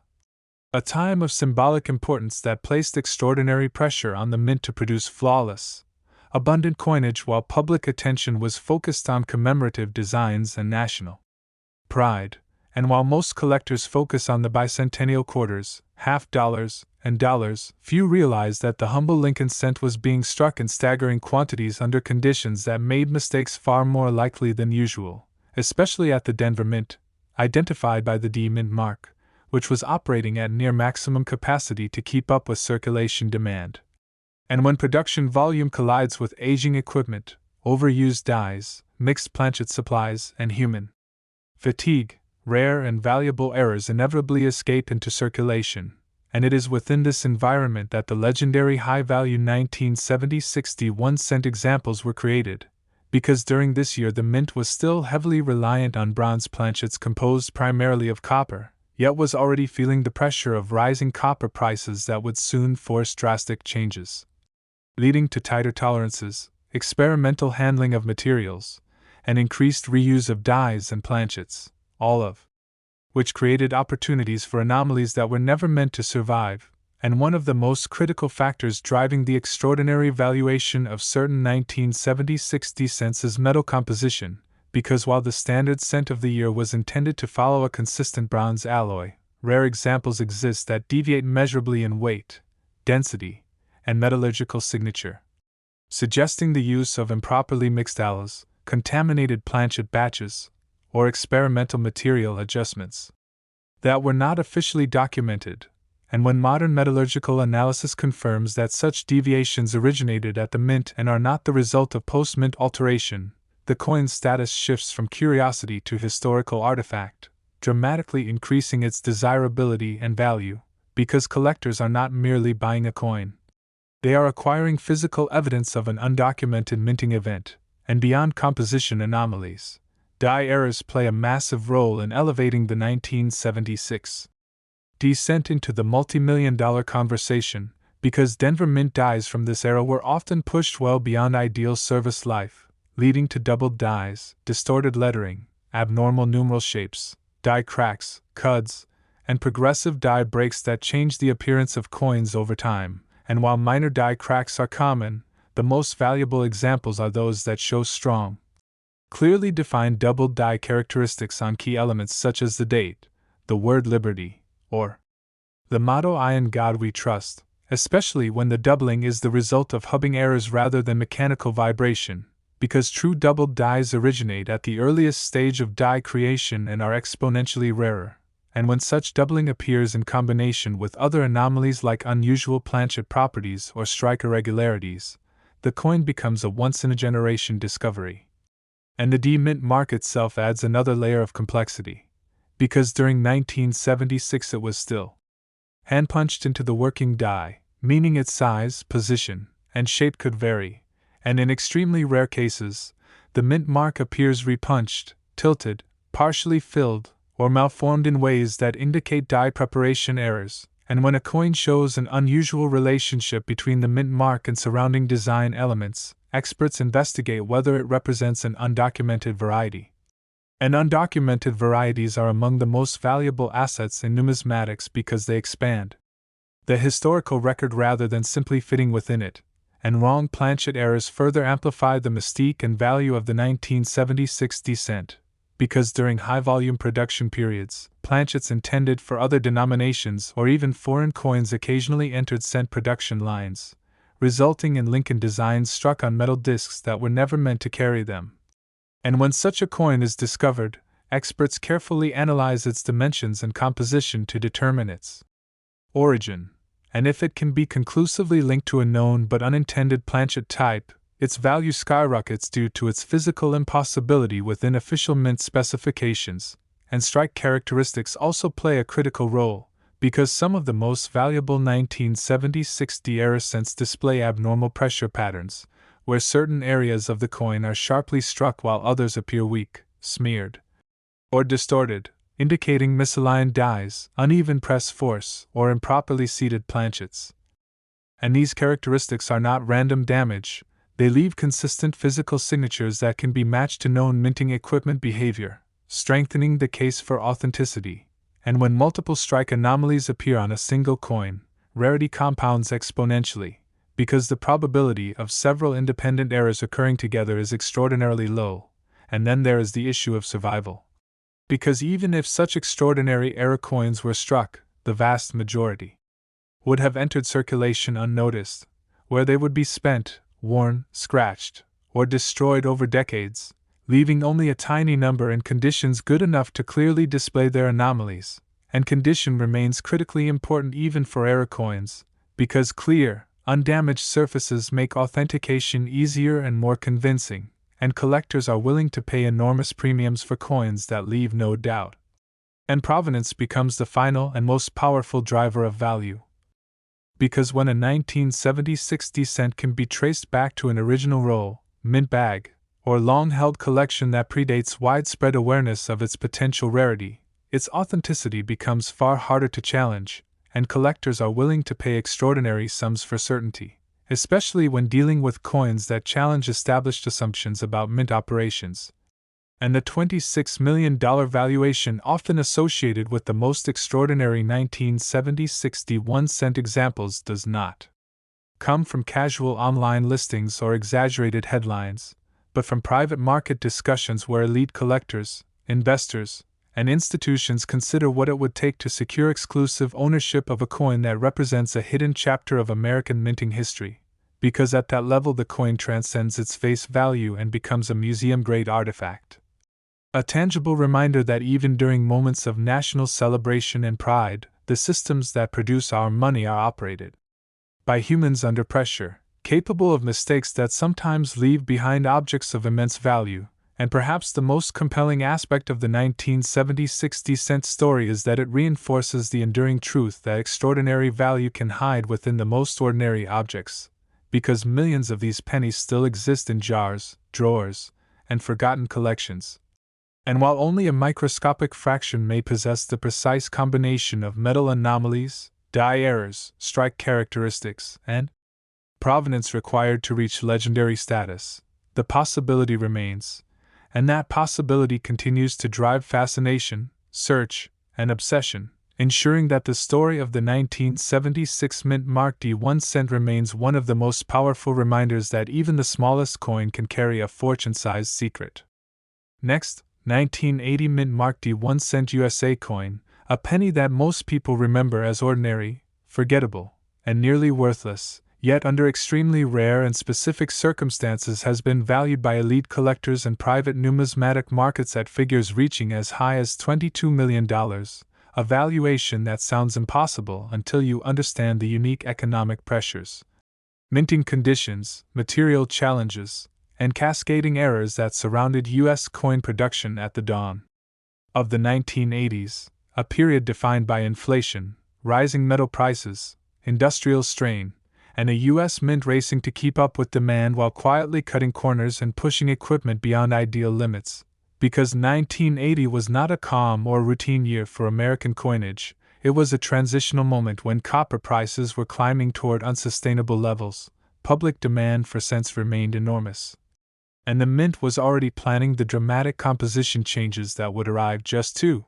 A time of symbolic importance that placed extraordinary pressure on the mint to produce flawless, abundant coinage while public attention was focused on commemorative designs and national pride. And while most collectors focus on the bicentennial quarters, half dollars, and dollars, few realize that the humble Lincoln cent was being struck in staggering quantities under conditions that made mistakes far more likely than usual, especially at the Denver Mint, identified by the D Mint mark, which was operating at near maximum capacity to keep up with circulation demand. And when production volume collides with aging equipment, overused dies, mixed planchet supplies, and human fatigue, rare and valuable errors inevitably escape into circulation, and it is within this environment that the legendary high-value 1976 D1 cent examples were created, because during this year the mint was still heavily reliant on bronze planchets composed primarily of copper, yet was already feeling the pressure of rising copper prices that would soon force drastic changes, leading to tighter tolerances, experimental handling of materials, and increased reuse of dies and planchets, all of which created opportunities for anomalies that were never meant to survive, and one of the most critical factors driving the extraordinary valuation of certain 1976 D cents is metal composition, because while the standard cent of the year was intended to follow a consistent bronze alloy, rare examples exist that deviate measurably in weight, density, and metallurgical signature, suggesting the use of improperly mixed alloys, contaminated planchet batches, or experimental material adjustments that were not officially documented. And when modern metallurgical analysis confirms that such deviations originated at the mint and are not the result of post-mint alteration, the coin's status shifts from curiosity to historical artifact, dramatically increasing its desirability and value, because collectors are not merely buying a coin. They are acquiring physical evidence of an undocumented minting event, and beyond composition anomalies, die errors play a massive role in elevating the 1976 D cent into the multi-million-dollar conversation, because Denver Mint dies from this era were often pushed well beyond ideal service life, leading to doubled dies, distorted lettering, abnormal numeral shapes, die cracks, cuds, and progressive die breaks that change the appearance of coins over time. And while minor die cracks are common, the most valuable examples are those that show strong, clearly defined doubled die characteristics on key elements such as the date, the word liberty, or the motto "I in God We Trust," especially when the doubling is the result of hubbing errors rather than mechanical vibration, because true doubled dies originate at the earliest stage of die creation and are exponentially rarer, and when such doubling appears in combination with other anomalies like unusual planchet properties or strike irregularities, the coin becomes a once-in-a-generation discovery. And the D Mint mark itself adds another layer of complexity, because during 1976 it was still hand-punched into the working die, meaning its size, position, and shape could vary, and in extremely rare cases, the mint mark appears repunched, tilted, partially filled, or malformed in ways that indicate die preparation errors. And when a coin shows an unusual relationship between the mint mark and surrounding design elements, experts investigate whether it represents an undocumented variety. And undocumented varieties are among the most valuable assets in numismatics because they expand the historical record rather than simply fitting within it, and wrong planchet errors further amplify the mystique and value of the 1976 D cent, because during high-volume production periods, planchets intended for other denominations or even foreign coins occasionally entered cent production lines, resulting in Lincoln designs struck on metal discs that were never meant to carry them. And when such a coin is discovered, experts carefully analyze its dimensions and composition to determine its origin, and if it can be conclusively linked to a known but unintended planchet type, its value skyrockets due to its physical impossibility within official mint specifications, and strike characteristics also play a critical role, because some of the most valuable 1970-60 era cents display abnormal pressure patterns, where certain areas of the coin are sharply struck while others appear weak, smeared, or distorted, indicating misaligned dies, uneven press force, or improperly seated planchets. And these characteristics are not random damage. They leave consistent physical signatures that can be matched to known minting equipment behavior, strengthening the case for authenticity. And when multiple strike anomalies appear on a single coin, rarity compounds exponentially, because the probability of several independent errors occurring together is extraordinarily low. And then there is the issue of survival. Because even if such extraordinary error coins were struck, the vast majority would have entered circulation unnoticed, where they would be spent, worn, scratched, or destroyed over decades, leaving only a tiny number in conditions good enough to clearly display their anomalies. And condition remains critically important even for error coins, because clear, undamaged surfaces make authentication easier and more convincing, and collectors are willing to pay enormous premiums for coins that leave no doubt. And provenance becomes the final and most powerful driver of value. Because when a 1970-60 cent can be traced back to an original roll, mint bag, or long-held collection that predates widespread awareness of its potential rarity, its authenticity becomes far harder to challenge, and collectors are willing to pay extraordinary sums for certainty, especially when dealing with coins that challenge established assumptions about mint operations. And the $26 million valuation often associated with the most extraordinary 1970-60 1-cent examples does not come from casual online listings or exaggerated headlines, but from private market discussions where elite collectors, investors, and institutions consider what it would take to secure exclusive ownership of a coin that represents a hidden chapter of American minting history, because at that level the coin transcends its face value and becomes a museum-grade artifact. A tangible reminder that even during moments of national celebration and pride, the systems that produce our money are operated by humans under pressure, capable of mistakes that sometimes leave behind objects of immense value. And perhaps the most compelling aspect of the 1970-60 cent story is that it reinforces the enduring truth that extraordinary value can hide within the most ordinary objects, because millions of these pennies still exist in jars, drawers, and forgotten collections. And while only a microscopic fraction may possess the precise combination of metal anomalies, die errors, strike characteristics, and provenance required to reach legendary status, the possibility remains, and that possibility continues to drive fascination, search, and obsession, ensuring that the story of the 1976 mint Mark D 1 cent remains one of the most powerful reminders that even the smallest coin can carry a fortune-sized secret. Next, 1980 mint Mark D 1 cent USA coin, a penny that most people remember as ordinary, forgettable, and nearly worthless, yet under extremely rare and specific circumstances has been valued by elite collectors and private numismatic markets at figures reaching as high as $22 million, a valuation that sounds impossible until you understand the unique economic pressures, minting conditions, material challenges, and cascading errors that surrounded U.S. coin production at the dawn of the 1980s, a period defined by inflation, rising metal prices, industrial strain, and a U.S. mint racing to keep up with demand while quietly cutting corners and pushing equipment beyond ideal limits. Because 1980 was not a calm or routine year for American coinage, it was a transitional moment when copper prices were climbing toward unsustainable levels, public demand for cents remained enormous, and the mint was already planning the dramatic composition changes that would arrive just 2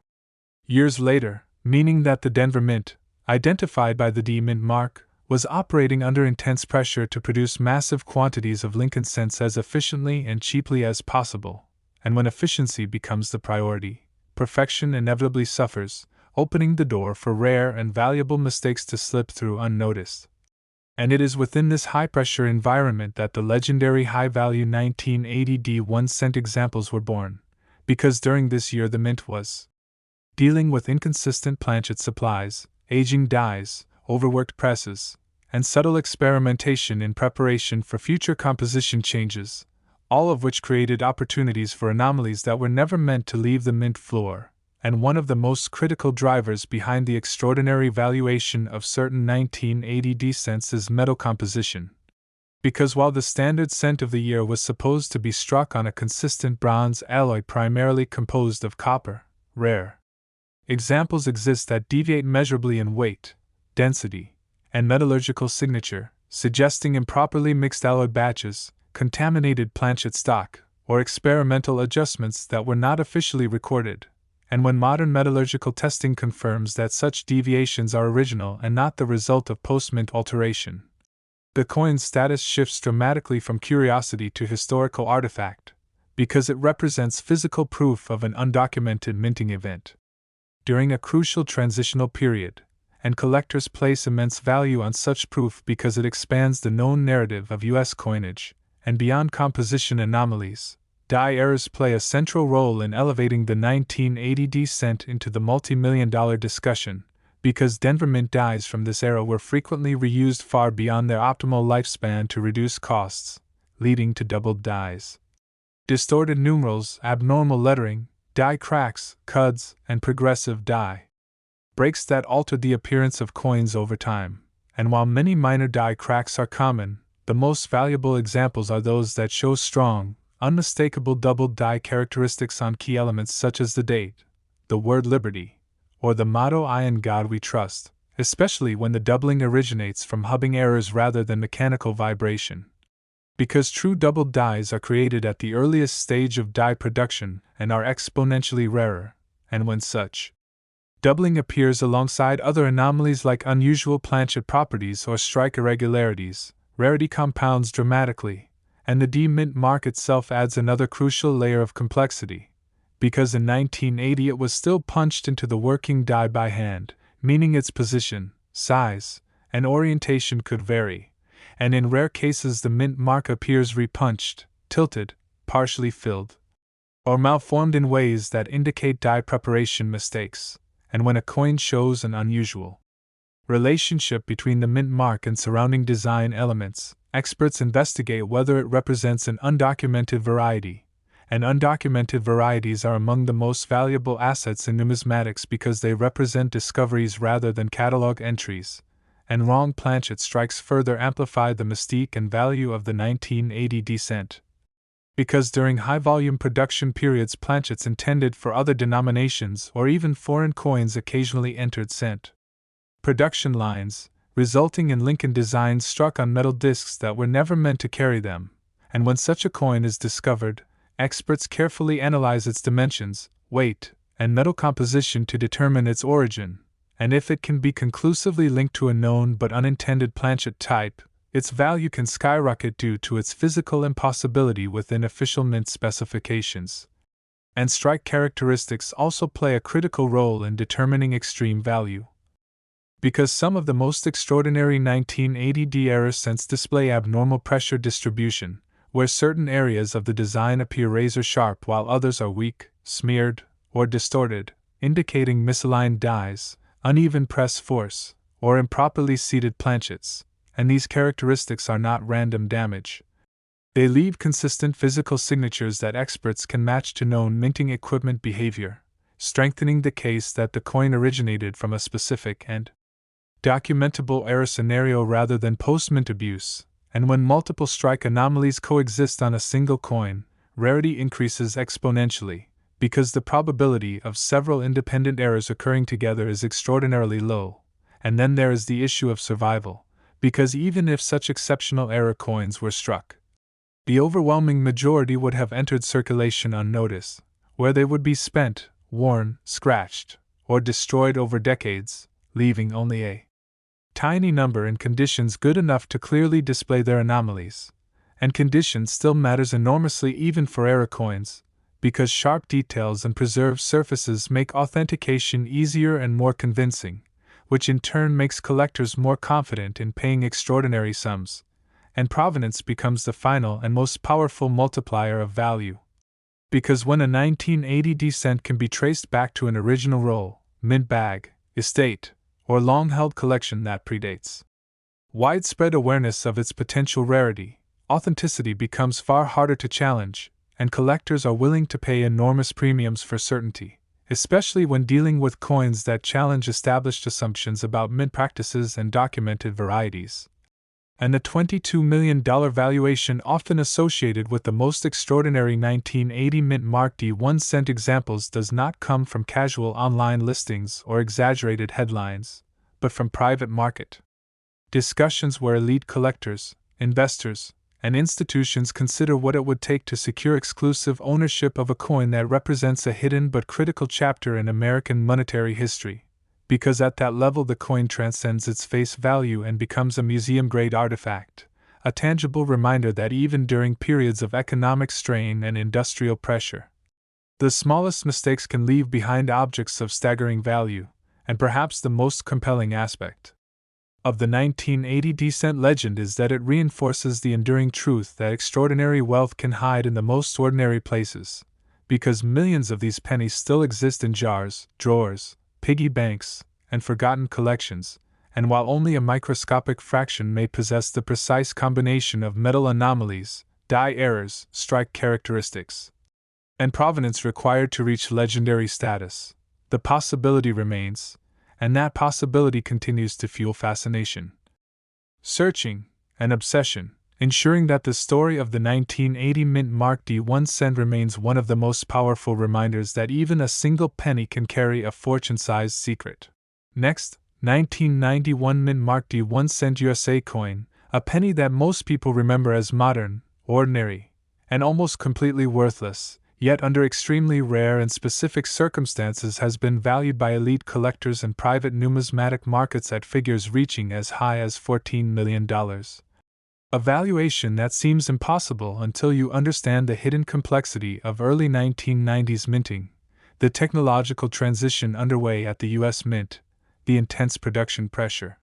years later, meaning that the Denver Mint, identified by the D mint mark, was operating under intense pressure to produce massive quantities of Lincoln cents as efficiently and cheaply as possible, and when efficiency becomes the priority, perfection inevitably suffers, opening the door for rare and valuable mistakes to slip through unnoticed. And it is within this high-pressure environment that the legendary high-value 1980 1-cent examples were born, because during this year the mint was dealing with inconsistent planchet supplies, aging dies, overworked presses, and subtle experimentation in preparation for future composition changes, all of which created opportunities for anomalies that were never meant to leave the mint floor, and one of the most critical drivers behind the extraordinary valuation of certain 1980 cents is metal composition. Because while the standard cent of the year was supposed to be struck on a consistent bronze alloy primarily composed of copper, rare examples exist that deviate measurably in weight, density, and metallurgical signature, suggesting improperly mixed alloy batches, contaminated planchet stock, or experimental adjustments that were not officially recorded. And when modern metallurgical testing confirms that such deviations are original and not the result of post-mint alteration, the coin's status shifts dramatically from curiosity to historical artifact, because it represents physical proof of an undocumented minting event. During a crucial transitional period, and collectors place immense value on such proof because it expands the known narrative of U.S. coinage, and beyond composition anomalies, die errors play a central role in elevating the 1980 cent into the multi-million-dollar discussion, because Denver Mint dies from this era were frequently reused far beyond their optimal lifespan to reduce costs, leading to doubled dies, distorted numerals, abnormal lettering, die cracks, cuds, and progressive die breaks that altered the appearance of coins over time. And while many minor die cracks are common, the most valuable examples are those that show strong, unmistakable doubled die characteristics on key elements such as the date, the word liberty, or the motto "I in God we trust," especially when the doubling originates from hubbing errors rather than mechanical vibration. Because true doubled dies are created at the earliest stage of die production and are exponentially rarer, and when such doubling appears alongside other anomalies like unusual planchet properties or strike irregularities, rarity compounds dramatically, and the D-mint mark itself adds another crucial layer of complexity, because in 1980 it was still punched into the working die by hand, meaning its position, size, and orientation could vary, and in rare cases the mint mark appears repunched, tilted, partially filled, or malformed in ways that indicate die preparation mistakes. And when a coin shows an unusual relationship between the mint mark and surrounding design elements, experts investigate whether it represents an undocumented variety. And undocumented varieties are among the most valuable assets in numismatics because they represent discoveries rather than catalog entries, and wrong planchet strikes further amplify the mystique and value of the 1980 cent. Because during high-volume production periods planchets intended for other denominations or even foreign coins occasionally entered cent production lines, resulting in Lincoln designs struck on metal discs that were never meant to carry them, and when such a coin is discovered, experts carefully analyze its dimensions, weight, and metal composition to determine its origin, and if it can be conclusively linked to a known but unintended planchet type, its value can skyrocket due to its physical impossibility within official mint specifications. And strike characteristics also play a critical role in determining extreme value. Because some of the most extraordinary 1980 era cents display abnormal pressure distribution, where certain areas of the design appear razor sharp while others are weak, smeared, or distorted, indicating misaligned dies, uneven press force, or improperly seated planchets. And these characteristics are not random damage. They leave consistent physical signatures that experts can match to known minting equipment behavior, strengthening the case that the coin originated from a specific and documentable error scenario rather than post-mint abuse. And when multiple strike anomalies coexist on a single coin, rarity increases exponentially, because the probability of several independent errors occurring together is extraordinarily low. And then there is the issue of survival. Because even if such exceptional error coins were struck, the overwhelming majority would have entered circulation unnoticed, where they would be spent, worn, scratched, or destroyed over decades, leaving only a tiny number in conditions good enough to clearly display their anomalies. And condition still matters enormously even for error coins, because sharp details and preserved surfaces make authentication easier and more convincing, which in turn makes collectors more confident in paying extraordinary sums, and provenance becomes the final and most powerful multiplier of value. Because when a 1980 descent can be traced back to an original roll, mint bag, estate, or long-held collection that predates widespread awareness of its potential rarity, authenticity becomes far harder to challenge, and collectors are willing to pay enormous premiums for certainty, especially when dealing with coins that challenge established assumptions about mint practices and documented varieties. And the $22 million valuation often associated with the most extraordinary 1980 mint marked D1 examples does not come from casual online listings or exaggerated headlines, but from private market discussions where elite collectors, investors, and institutions consider what it would take to secure exclusive ownership of a coin that represents a hidden but critical chapter in American monetary history, because at that level the coin transcends its face value and becomes a museum-grade artifact, a tangible reminder that even during periods of economic strain and industrial pressure, the smallest mistakes can leave behind objects of staggering value, and perhaps the most compelling aspect of the 1980 descent legend is that it reinforces the enduring truth that extraordinary wealth can hide in the most ordinary places, because millions of these pennies still exist in jars, drawers, piggy banks, and forgotten collections, and while only a microscopic fraction may possess the precise combination of metal anomalies, die errors, strike characteristics, and provenance required to reach legendary status, the possibility remains, and that possibility continues to fuel fascination, searching, and obsession, ensuring that the story of the 1980 mint mark D1 remains one of the most powerful reminders that even a single penny can carry a fortune-sized secret. Next, 1991 mint mark D1 USA coin, a penny that most people remember as modern, ordinary, and almost completely worthless, yet under extremely rare and specific circumstances has been valued by elite collectors and private numismatic markets at figures reaching as high as $14 million. A valuation that seems impossible until you understand the hidden complexity of early 1990s minting, the technological transition underway at the U.S. Mint, the intense production pressure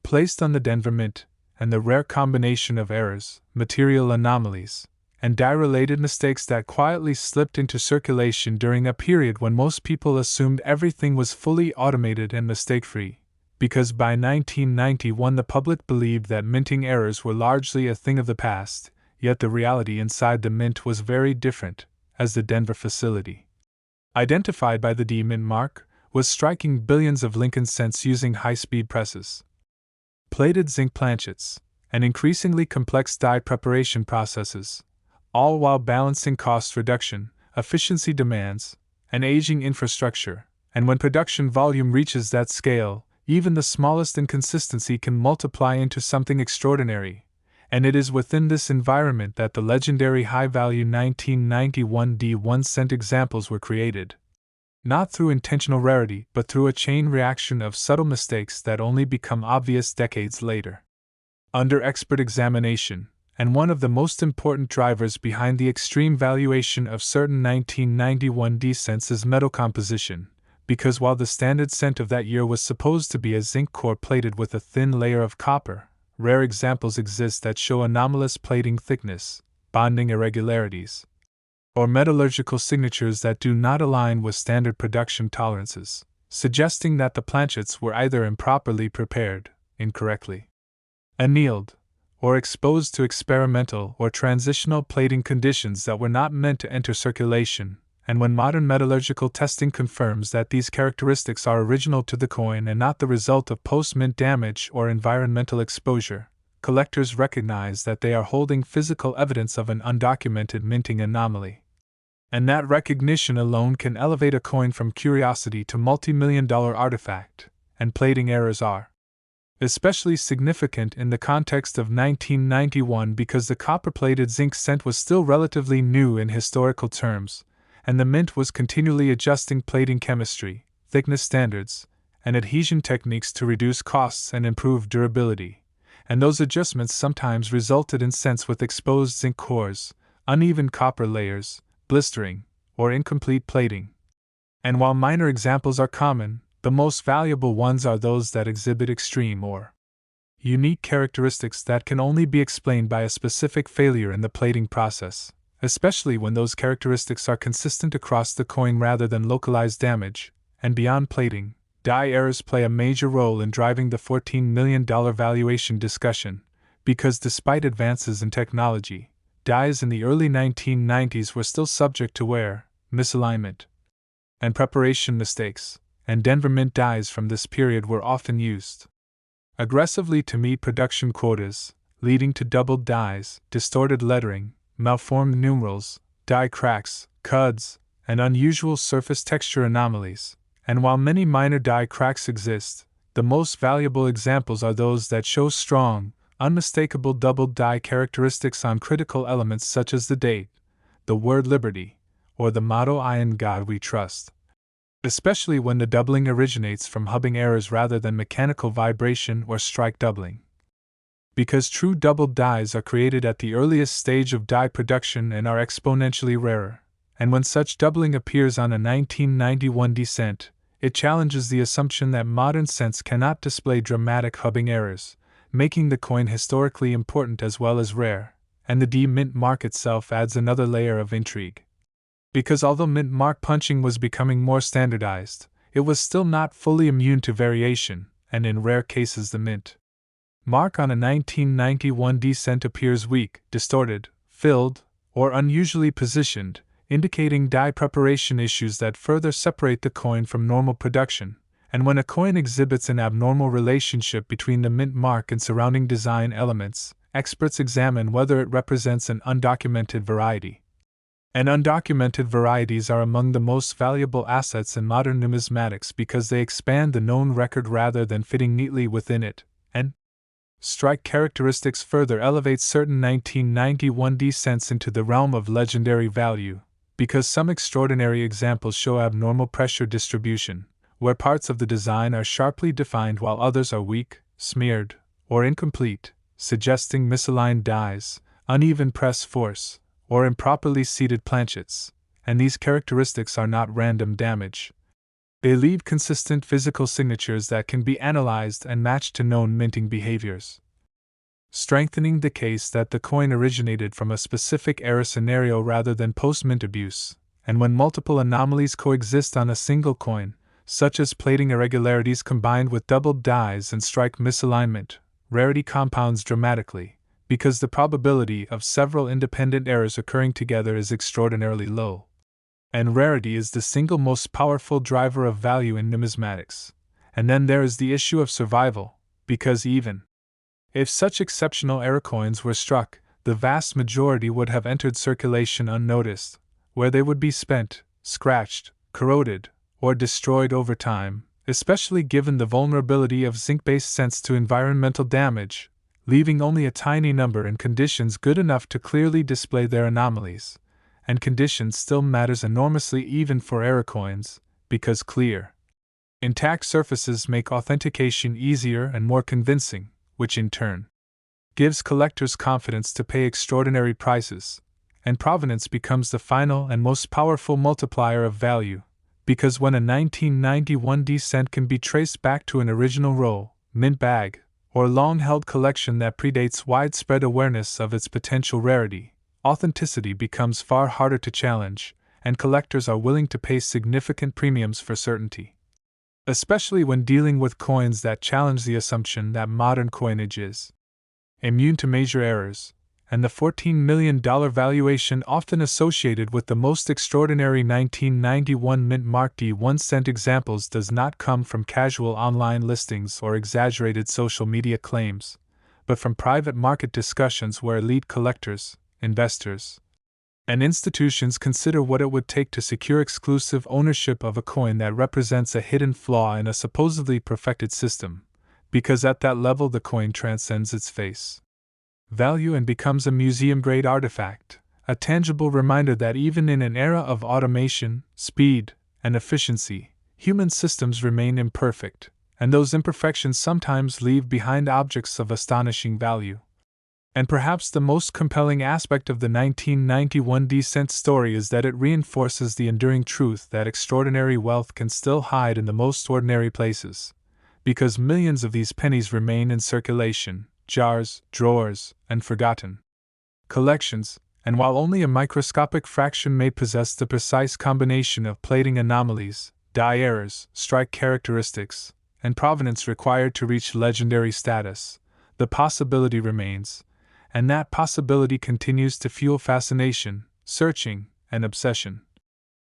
placed on the Denver Mint, and the rare combination of errors, material anomalies, and die-related mistakes that quietly slipped into circulation during a period when most people assumed everything was fully automated and mistake-free, because by 1991 the public believed that minting errors were largely a thing of the past, yet the reality inside the mint was very different, as the Denver facility, identified by the D mint mark, was striking billions of Lincoln cents using high-speed presses, plated zinc planchets, and increasingly complex die preparation processes, all while balancing cost reduction, efficiency demands, and aging infrastructure. And when production volume reaches that scale, even the smallest inconsistency can multiply into something extraordinary, and it is within this environment that the legendary high-value 1991 D1 examples were created. Not through intentional rarity, but through a chain reaction of subtle mistakes that only become obvious decades later. Under expert examination, and one of the most important drivers behind the extreme valuation of certain 1991 D-cents is metal composition, because while the standard cent of that year was supposed to be a zinc core plated with a thin layer of copper, rare examples exist that show anomalous plating thickness, bonding irregularities, or metallurgical signatures that do not align with standard production tolerances, suggesting that the planchets were either improperly prepared, incorrectly annealed, or exposed to experimental or transitional plating conditions that were not meant to enter circulation, and when modern metallurgical testing confirms that these characteristics are original to the coin and not the result of post-mint damage or environmental exposure, collectors recognize that they are holding physical evidence of an undocumented minting anomaly. And that recognition alone can elevate a coin from curiosity to multi-million-dollar artifact, and plating errors are especially significant in the context of 1991 because the copper-plated zinc cent was still relatively new in historical terms, and the mint was continually adjusting plating chemistry, thickness standards, and adhesion techniques to reduce costs and improve durability, and those adjustments sometimes resulted in cents with exposed zinc cores, uneven copper layers, blistering, or incomplete plating. And while minor examples are common, the most valuable ones are those that exhibit extreme or unique characteristics that can only be explained by a specific failure in the plating process, especially when those characteristics are consistent across the coin rather than localized damage. And beyond plating, die errors play a major role in driving the $14 million valuation discussion, because despite advances in technology, dies in the early 1990s were still subject to wear, misalignment, and preparation mistakes, and Denver Mint dies from this period were often used aggressively to meet production quotas, leading to doubled dies, distorted lettering, malformed numerals, die cracks, cuds, and unusual surface texture anomalies. And while many minor die cracks exist, the most valuable examples are those that show strong, unmistakable doubled die characteristics on critical elements such as the date, the word liberty, or the motto "In God We Trust." Especially when the doubling originates from hubbing errors rather than mechanical vibration or strike doubling. Because true doubled dies are created at the earliest stage of die production and are exponentially rarer, and when such doubling appears on a 1991 descent, it challenges the assumption that modern cents cannot display dramatic hubbing errors, making the coin historically important as well as rare, and the D-Mint mark itself adds another layer of intrigue. Because although mint mark punching was becoming more standardized, it was still not fully immune to variation, and in rare cases the mint mark on a 1991 descent appears weak, distorted, filled, or unusually positioned, indicating die preparation issues that further separate the coin from normal production. And when a coin exhibits an abnormal relationship between the mint mark and surrounding design elements, experts examine whether it represents an undocumented variety. And undocumented varieties are among the most valuable assets in modern numismatics because they expand the known record rather than fitting neatly within it, and strike characteristics further elevate certain 1991 descents into the realm of legendary value, because some extraordinary examples show abnormal pressure distribution, where parts of the design are sharply defined while others are weak, smeared, or incomplete, suggesting misaligned dies, uneven press force, or improperly seated planchets, and these characteristics are not random damage. They leave consistent physical signatures that can be analyzed and matched to known minting behaviors, strengthening the case that the coin originated from a specific error scenario rather than post-mint abuse. And when multiple anomalies coexist on a single coin, such as plating irregularities combined with doubled dies and strike misalignment, rarity compounds dramatically, because the probability of several independent errors occurring together is extraordinarily low. And rarity is the single most powerful driver of value in numismatics. And then there is the issue of survival, because even if such exceptional error coins were struck, the vast majority would have entered circulation unnoticed, where they would be spent, scratched, corroded, or destroyed over time, especially given the vulnerability of zinc-based cents to environmental damage, leaving only a tiny number in conditions good enough to clearly display their anomalies. And condition still matters enormously even for error coins, because clear, intact surfaces make authentication easier and more convincing, which in turn gives collectors confidence to pay extraordinary prices, and provenance becomes the final and most powerful multiplier of value, because when a 1991 descent can be traced back to an original roll, mint bag, or long-held collection that predates widespread awareness of its potential rarity, authenticity becomes far harder to challenge, and collectors are willing to pay significant premiums for certainty. Especially when dealing with coins that challenge the assumption that modern coinage is immune to major errors, and the $14 million valuation often associated with the most extraordinary 1991 mint mark D 1-cent examples does not come from casual online listings or exaggerated social media claims, but from private market discussions where elite collectors, investors, and institutions consider what it would take to secure exclusive ownership of a coin that represents a hidden flaw in a supposedly perfected system, because at that level the coin transcends its face value and becomes a museum-grade artifact, a tangible reminder that even in an era of automation, speed, and efficiency, human systems remain imperfect, and those imperfections sometimes leave behind objects of astonishing value. And perhaps the most compelling aspect of the 1991 D-cent story is that it reinforces the enduring truth that extraordinary wealth can still hide in the most ordinary places. Because millions of these pennies remain in circulation, jars, drawers, and forgotten collections, and while only a microscopic fraction may possess the precise combination of plating anomalies, die errors, strike characteristics, and provenance required to reach legendary status, the possibility remains, and that possibility continues to fuel fascination, searching, and obsession,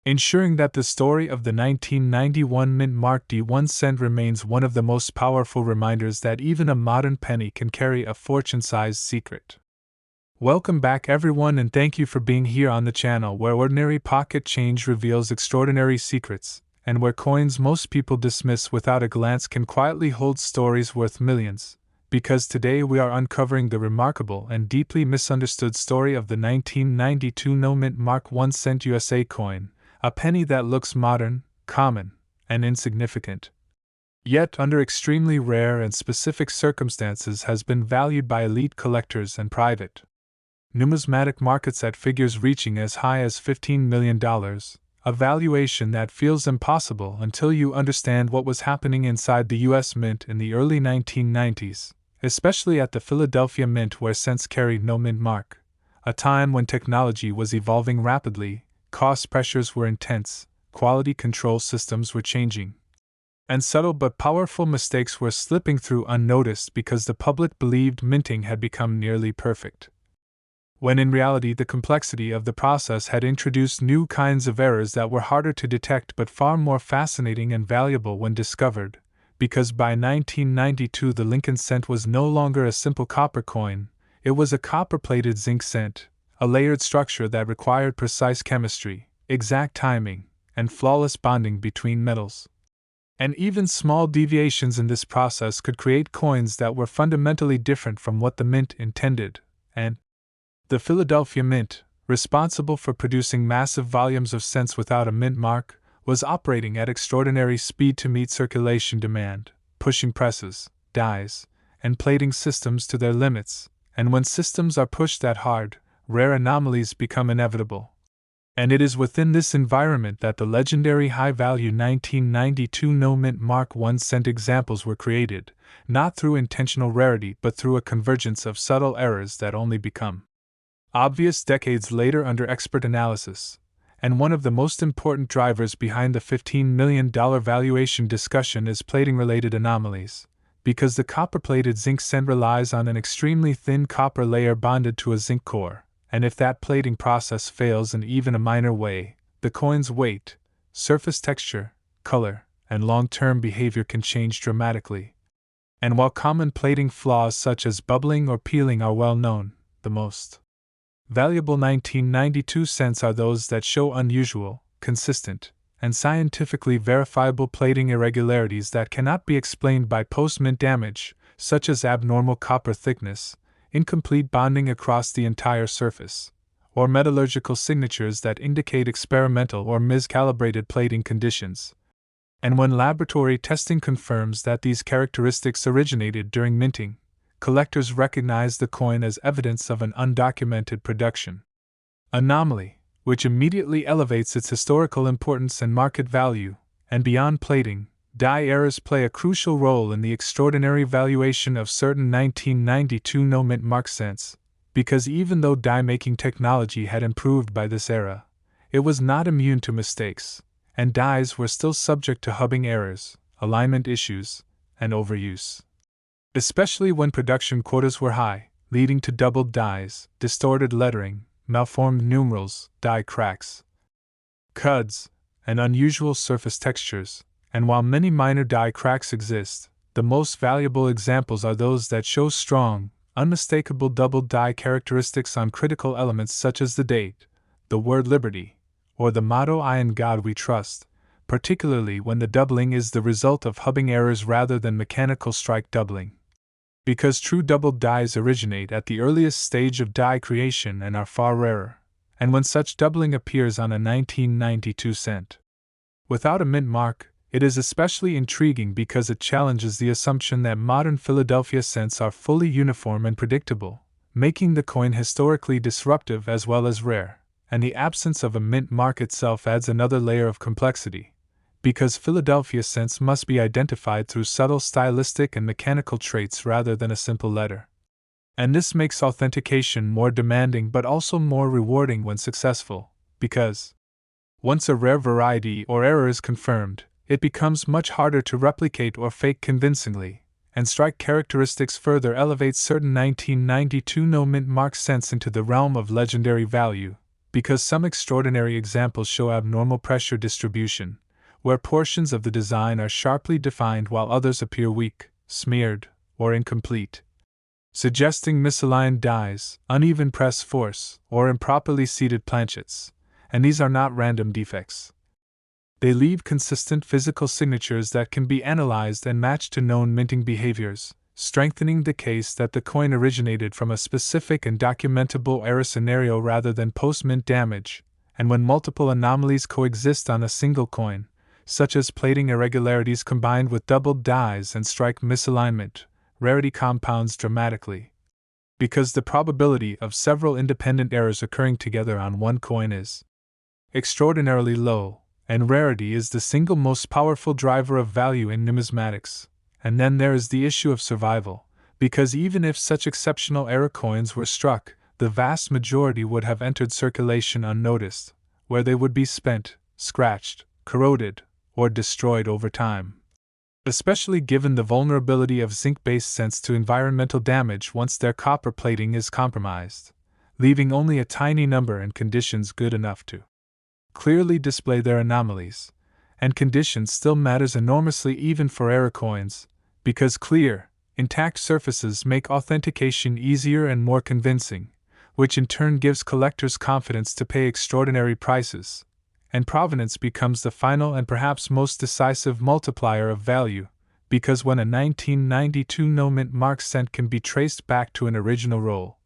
ensuring that the story of the 1991 mint mark D1 cent remains one of the most powerful reminders that even a modern penny can carry a fortune-sized secret. Welcome back everyone, and thank you for being here on the channel where ordinary pocket change reveals extraordinary secrets, and where coins most people dismiss without a glance can quietly hold stories worth millions. Because today we are uncovering the remarkable and deeply misunderstood story of the 1992 no mint mark 1 cent USA coin, a penny that looks modern, common, and insignificant, yet under extremely rare and specific circumstances has been valued by elite collectors and private numismatic markets at figures reaching as high as $15 million, a valuation that feels impossible until you understand what was happening inside the US Mint in the early 1990s. Especially at the Philadelphia Mint, where cents carried no mint mark, a time when technology was evolving rapidly, cost pressures were intense, quality control systems were changing, and subtle but powerful mistakes were slipping through unnoticed because the public believed minting had become nearly perfect, when in reality the complexity of the process had introduced new kinds of errors that were harder to detect but far more fascinating and valuable when discovered. Because by 1992 the Lincoln cent was no longer a simple copper coin, it was a copper-plated zinc cent, a layered structure that required precise chemistry, exact timing, and flawless bonding between metals. And even small deviations in this process could create coins that were fundamentally different from what the mint intended, and the Philadelphia Mint, responsible for producing massive volumes of cents without a mint mark, was operating at extraordinary speed to meet circulation demand, pushing presses, dies, and plating systems to their limits, and when systems are pushed that hard, rare anomalies become inevitable. And it is within this environment that the legendary high-value 1992 no mint mark 1 cent examples were created, not through intentional rarity but through a convergence of subtle errors that only become obvious decades later under expert analysis. And one of the most important drivers behind the $15 million valuation discussion is plating-related anomalies, because the copper-plated zinc cent relies on an extremely thin copper layer bonded to a zinc core, and if that plating process fails in even a minor way, the coin's weight, surface texture, color, and long-term behavior can change dramatically. And while common plating flaws such as bubbling or peeling are well known, the most valuable 1992 cents are those that show unusual, consistent, and scientifically verifiable plating irregularities that cannot be explained by post-mint damage, such as abnormal copper thickness, incomplete bonding across the entire surface, or metallurgical signatures that indicate experimental or miscalibrated plating conditions. And when laboratory testing confirms that these characteristics originated during minting, collectors recognize the coin as evidence of an undocumented production anomaly, which immediately elevates its historical importance and market value. And beyond plating, die errors play a crucial role in the extraordinary valuation of certain 1992 no mint mark cents, because even though die-making technology had improved by this era, it was not immune to mistakes, and dies were still subject to hubbing errors, alignment issues, and overuse, especially when production quotas were high, leading to doubled dies, distorted lettering, malformed numerals, die cracks, cuds, and unusual surface textures. And while many minor die cracks exist, the most valuable examples are those that show strong, unmistakable doubled die characteristics on critical elements such as the date, the word liberty, or the motto "I in God we trust," particularly when the doubling is the result of hubbing errors rather than mechanical strike doubling. Because true doubled dies originate at the earliest stage of die creation and are far rarer, and when such doubling appears on a 1992 cent without a mint mark, it is especially intriguing because it challenges the assumption that modern Philadelphia cents are fully uniform and predictable, making the coin historically disruptive as well as rare, and the absence of a mint mark itself adds another layer of complexity, because Philadelphia cents must be identified through subtle stylistic and mechanical traits rather than a simple letter. And this makes authentication more demanding but also more rewarding when successful, because once a rare variety or error is confirmed, it becomes much harder to replicate or fake convincingly, and strike characteristics further elevate certain 1992 no-mint mark cents into the realm of legendary value, because some extraordinary examples show abnormal pressure distribution, where portions of the design are sharply defined while others appear weak, smeared, or incomplete, suggesting misaligned dies, uneven press force, or improperly seated planchets, and these are not random defects. They leave consistent physical signatures that can be analyzed and matched to known minting behaviors, strengthening the case that the coin originated from a specific and documentable error scenario rather than post-mint damage, and when multiple anomalies coexist on a single coin, such as plating irregularities combined with doubled dies and strike misalignment, rarity compounds dramatically. Because the probability of several independent errors occurring together on one coin is extraordinarily low, and rarity is the single most powerful driver of value in numismatics. And then there is the issue of survival, because even if such exceptional error coins were struck, the vast majority would have entered circulation unnoticed, where they would be spent, scratched, corroded, or destroyed over time. Especially given the vulnerability of zinc-based cents to environmental damage once their copper plating is compromised, leaving only a tiny number in conditions good enough to clearly display their anomalies, and condition still matters enormously even for error coins, because clear, intact surfaces make authentication easier and more convincing, which in turn gives collectors confidence to pay extraordinary prices, and provenance becomes the final and perhaps most decisive multiplier of value, because when a 1992 no-mint mark cent can be traced back to an original roll,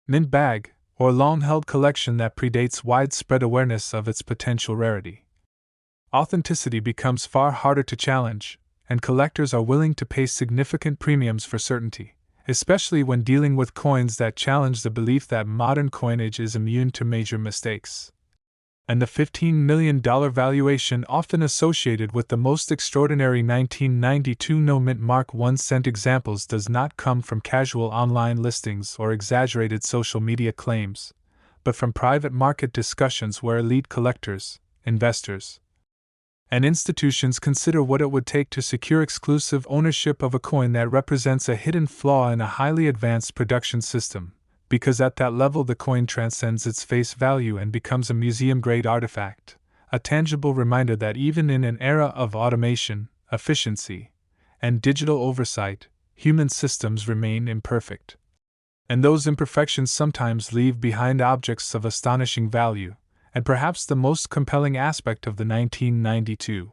mint bag, or long-held collection that predates widespread awareness of its potential rarity, authenticity becomes far harder to challenge, and collectors are willing to pay significant premiums for certainty, especially when dealing with coins that challenge the belief that modern coinage is immune to major mistakes. And the $15 million valuation often associated with the most extraordinary 1992 no-mint mark 1 cent examples does not come from casual online listings or exaggerated social media claims, but from private market discussions where elite collectors, investors, and institutions consider what it would take to secure exclusive ownership of a coin that represents a hidden flaw in a highly advanced production system, because at that level the coin transcends its face value and becomes a museum-grade artifact, a tangible reminder that even in an era of automation, efficiency, and digital oversight, human systems remain imperfect. And those imperfections sometimes leave behind objects of astonishing value, and perhaps the most compelling aspect of the 1992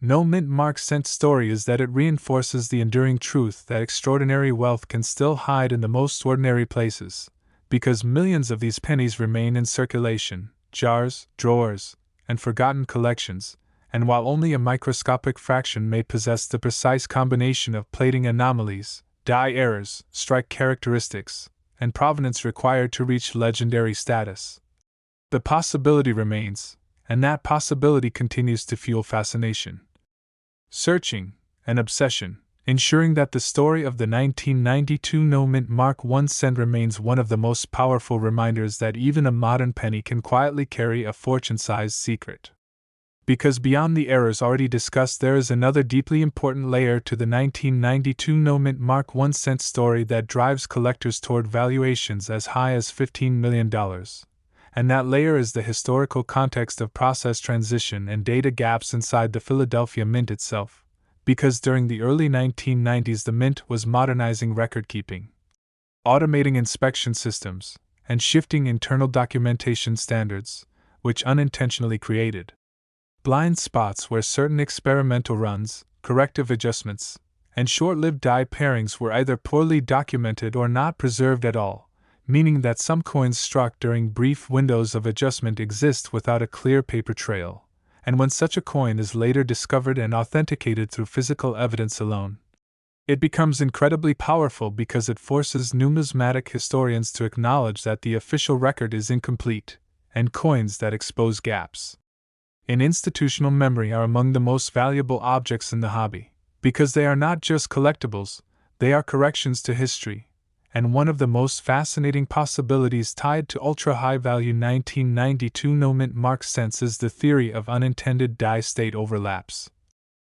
no-mint mark cent story is that it reinforces the enduring truth that extraordinary wealth can still hide in the most ordinary places, because millions of these pennies remain in circulation, jars, drawers, and forgotten collections, and while only a microscopic fraction may possess the precise combination of plating anomalies, die errors, strike characteristics, and provenance required to reach legendary status, the possibility remains, and that possibility continues to fuel fascination, searching, and obsession, ensuring that the story of the 1992 no-mint mark 1 cent remains one of the most powerful reminders that even a modern penny can quietly carry a fortune-sized secret. Because beyond the errors already discussed, there is another deeply important layer to the 1992 no-mint mark 1 cent story that drives collectors toward valuations as high as $15 million. And that layer is the historical context of process transition and data gaps inside the Philadelphia Mint itself, because during the early 1990s the Mint was modernizing record-keeping, automating inspection systems, and shifting internal documentation standards, which unintentionally created blind spots where certain experimental runs, corrective adjustments, and short-lived die pairings were either poorly documented or not preserved at all, meaning that some coins struck during brief windows of adjustment exist without a clear paper trail, and when such a coin is later discovered and authenticated through physical evidence alone, It becomes incredibly powerful because it forces numismatic historians to acknowledge that the official record is incomplete, and coins that expose gaps in institutional memory are among the most valuable objects in the hobby, because they are not just collectibles, they are corrections to history, and one of the most fascinating possibilities tied to ultra-high-value 1992 no-mint mark cents is the theory of unintended die-state overlaps,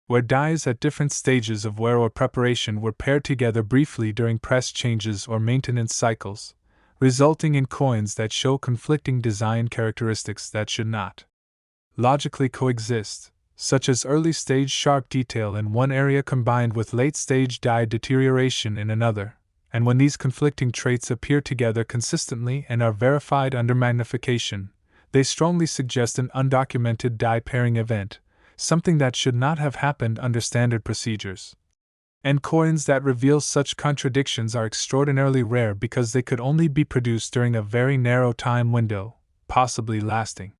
where dies at different stages of wear or preparation were paired together briefly during press changes or maintenance cycles, resulting in coins that show conflicting design characteristics that should not logically coexist, such as early-stage sharp detail in one area combined with late-stage die deterioration in another, and when these conflicting traits appear together consistently and are verified under magnification, they strongly suggest an undocumented die pairing event, something that should not have happened under standard procedures. And coins that reveal such contradictions are extraordinarily rare because they could only be produced during a very narrow time window, possibly lasting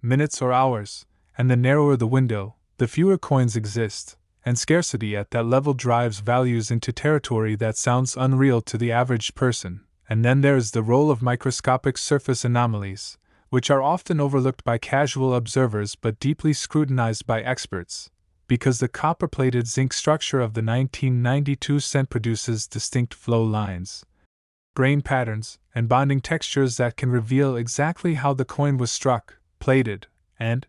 minutes or hours, and the narrower the window, the fewer coins exist, and scarcity at that level drives values into territory that sounds unreal to the average person. And then there is the role of microscopic surface anomalies, which are often overlooked by casual observers but deeply scrutinized by experts, because the copper-plated zinc structure of the 1992 cent produces distinct flow lines, grain patterns, and bonding textures that can reveal exactly how the coin was struck, plated, and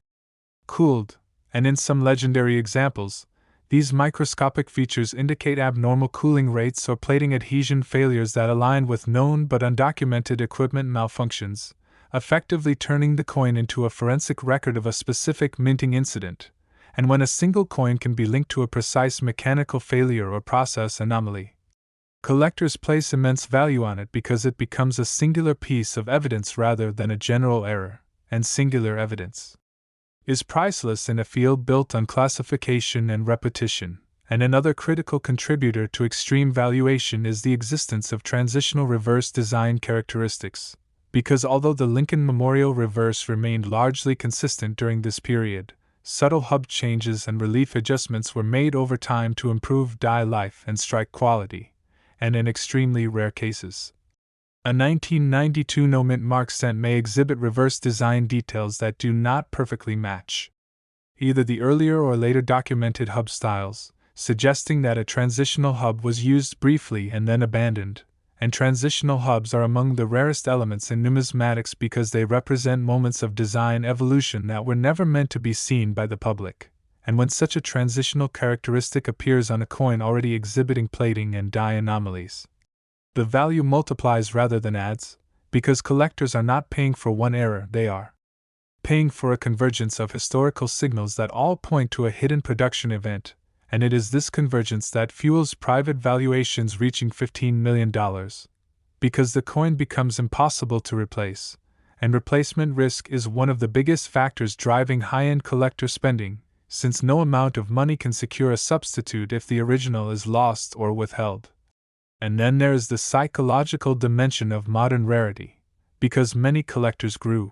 cooled, and in some legendary examples, these microscopic features indicate abnormal cooling rates or plating adhesion failures that align with known but undocumented equipment malfunctions, effectively turning the coin into a forensic record of a specific minting incident. And when a single coin can be linked to a precise mechanical failure or process anomaly, collectors place immense value on it because it becomes a singular piece of evidence rather than a general error, and singular evidence is priceless in a field built on classification and repetition. And another critical contributor to extreme valuation is the existence of transitional reverse design characteristics, because although the Lincoln Memorial reverse remained largely consistent during this period, subtle hub changes and relief adjustments were made over time to improve die life and strike quality, and in extremely rare cases, a 1992 no-mint mark cent may exhibit reverse design details that do not perfectly match either the earlier or later documented hub styles, suggesting that a transitional hub was used briefly and then abandoned. And transitional hubs are among the rarest elements in numismatics because they represent moments of design evolution that were never meant to be seen by the public. And when such a transitional characteristic appears on a coin already exhibiting plating and die anomalies, the value multiplies rather than adds, because collectors are not paying for one error, they are paying for a convergence of historical signals that all point to a hidden production event, and it is this convergence that fuels private valuations reaching $15 million, because the coin becomes impossible to replace, and replacement risk is one of the biggest factors driving high-end collector spending, since no amount of money can secure a substitute if the original is lost or withheld. And then there is the psychological dimension of modern rarity, because many collectors grew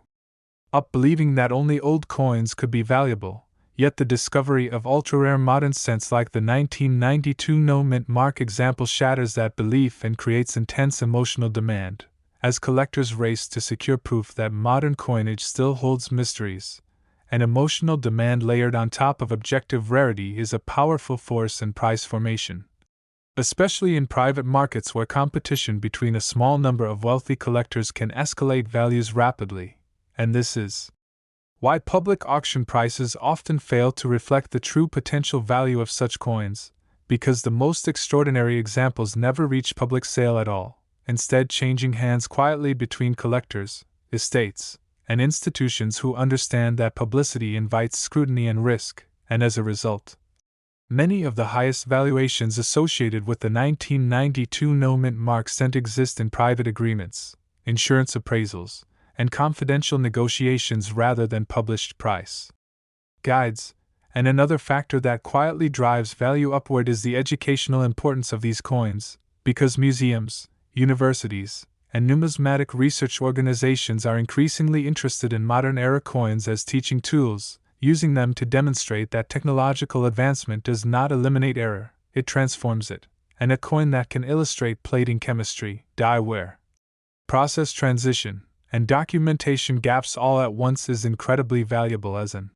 up believing that only old coins could be valuable, yet the discovery of ultra-rare modern cents like the 1992 no-mint mark example shatters that belief and creates intense emotional demand, as collectors race to secure proof that modern coinage still holds mysteries. An emotional demand layered on top of objective rarity is a powerful force in price formation, especially in private markets where competition between a small number of wealthy collectors can escalate values rapidly, and this is why public auction prices often fail to reflect the true potential value of such coins, because the most extraordinary examples never reach public sale at all, instead changing hands quietly between collectors, estates, and institutions who understand that publicity invites scrutiny and risk, and as a result, many of the highest valuations associated with the 1992 no-mint mark cent exist in private agreements, insurance appraisals, and confidential negotiations rather than published price guides. And another factor that quietly drives value upward is the educational importance of these coins, because museums, universities, and numismatic research organizations are increasingly interested in modern-era coins as teaching tools, using them to demonstrate that technological advancement does not eliminate error, it transforms it. and a coin that can illustrate plating chemistry, dye wear, process transition, and documentation gaps all at once is incredibly valuable as an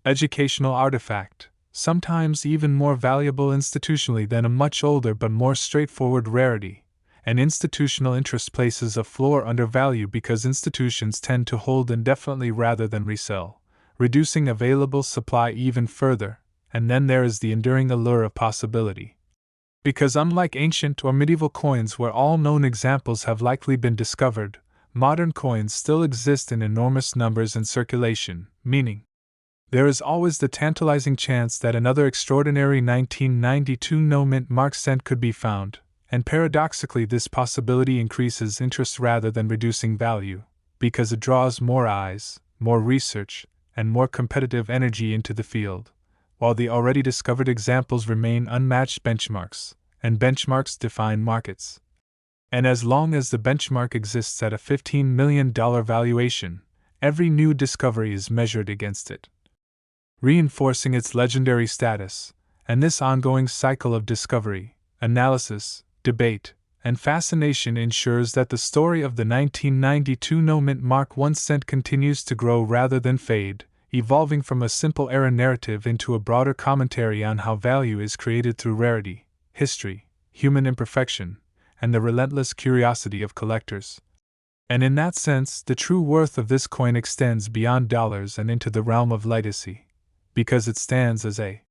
educational artifact, sometimes even more valuable institutionally than a much older but more straightforward rarity. And institutional interest places a floor under value because institutions tend to hold indefinitely rather than resell, reducing available supply even further. And then there is the enduring allure of possibility. Because unlike ancient or medieval coins where all known examples have likely been discovered, modern coins still exist in enormous numbers in circulation, meaning there is always the tantalizing chance that another extraordinary 1992 no-mint mark cent could be found, and paradoxically this possibility increases interest rather than reducing value, because it draws more eyes, more research, and more competitive energy into the field, while the already discovered examples remain unmatched benchmarks, and benchmarks define markets. And as long as the benchmark exists at a $15 million valuation, every new discovery is measured against it, reinforcing its legendary status. And this ongoing cycle of discovery, analysis, debate, and fascination ensures that the story of the 1992 no-mint mark 1 cent continues to grow rather than fade, evolving from a simple era narrative into a broader commentary on how value is created through rarity, history, human imperfection, and the relentless curiosity of collectors. And in that sense, the true worth of this coin extends beyond dollars and into the realm of legacy, because it stands as a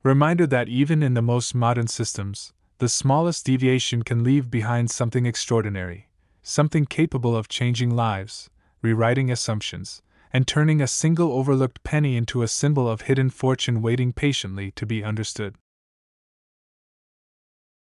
reminder that even in the most modern systems, the smallest deviation can leave behind something extraordinary, something capable of changing lives, rewriting assumptions, and turning a single overlooked penny into a symbol of hidden fortune waiting patiently to be understood.